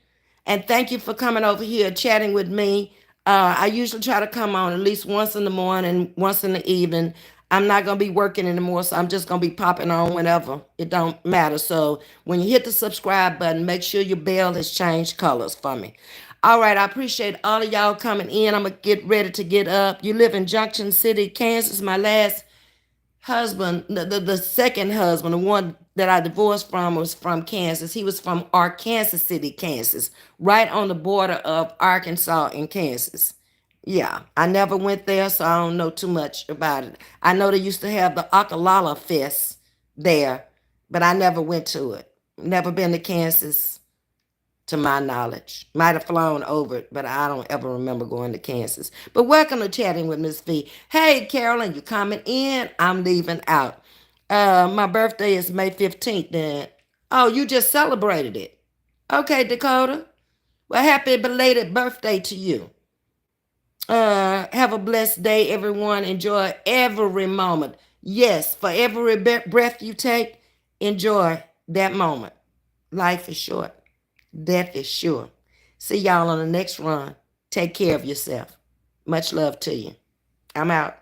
And thank you for coming over here chatting with me. I usually try to come on at least once in the morning, once in the evening. I'm not going to be working anymore, so I'm just going to be popping on whenever. It don't matter. So when you hit the subscribe button, make sure your bell has changed colors for me. All right, I appreciate all of y'all coming in. I'm going to get ready to get up. You live in Junction City, Kansas. My last husband, the second husband, the one that I divorced from, was from Kansas. He was from Arkansas City, Kansas, right on the border of Arkansas and Kansas. Yeah, I never went there, so I don't know too much about it. I know they used to have the Akalala Fest there, but I never went to it. Never been to Kansas to my knowledge. Might have flown over it, but I don't ever remember going to Kansas. But welcome to Chatting with Ms. V. Hey, Carolyn, you coming in? I'm leaving out. My birthday is May 15th then. Oh, you just celebrated it. Okay, Dakota. Well, happy belated birthday to you. Have a blessed day, everyone. Enjoy every moment. Yes, for every breath you take, enjoy that moment. Life is short. Death is sure. See y'all on the next run. Take care of yourself. Much love to you. I'm out.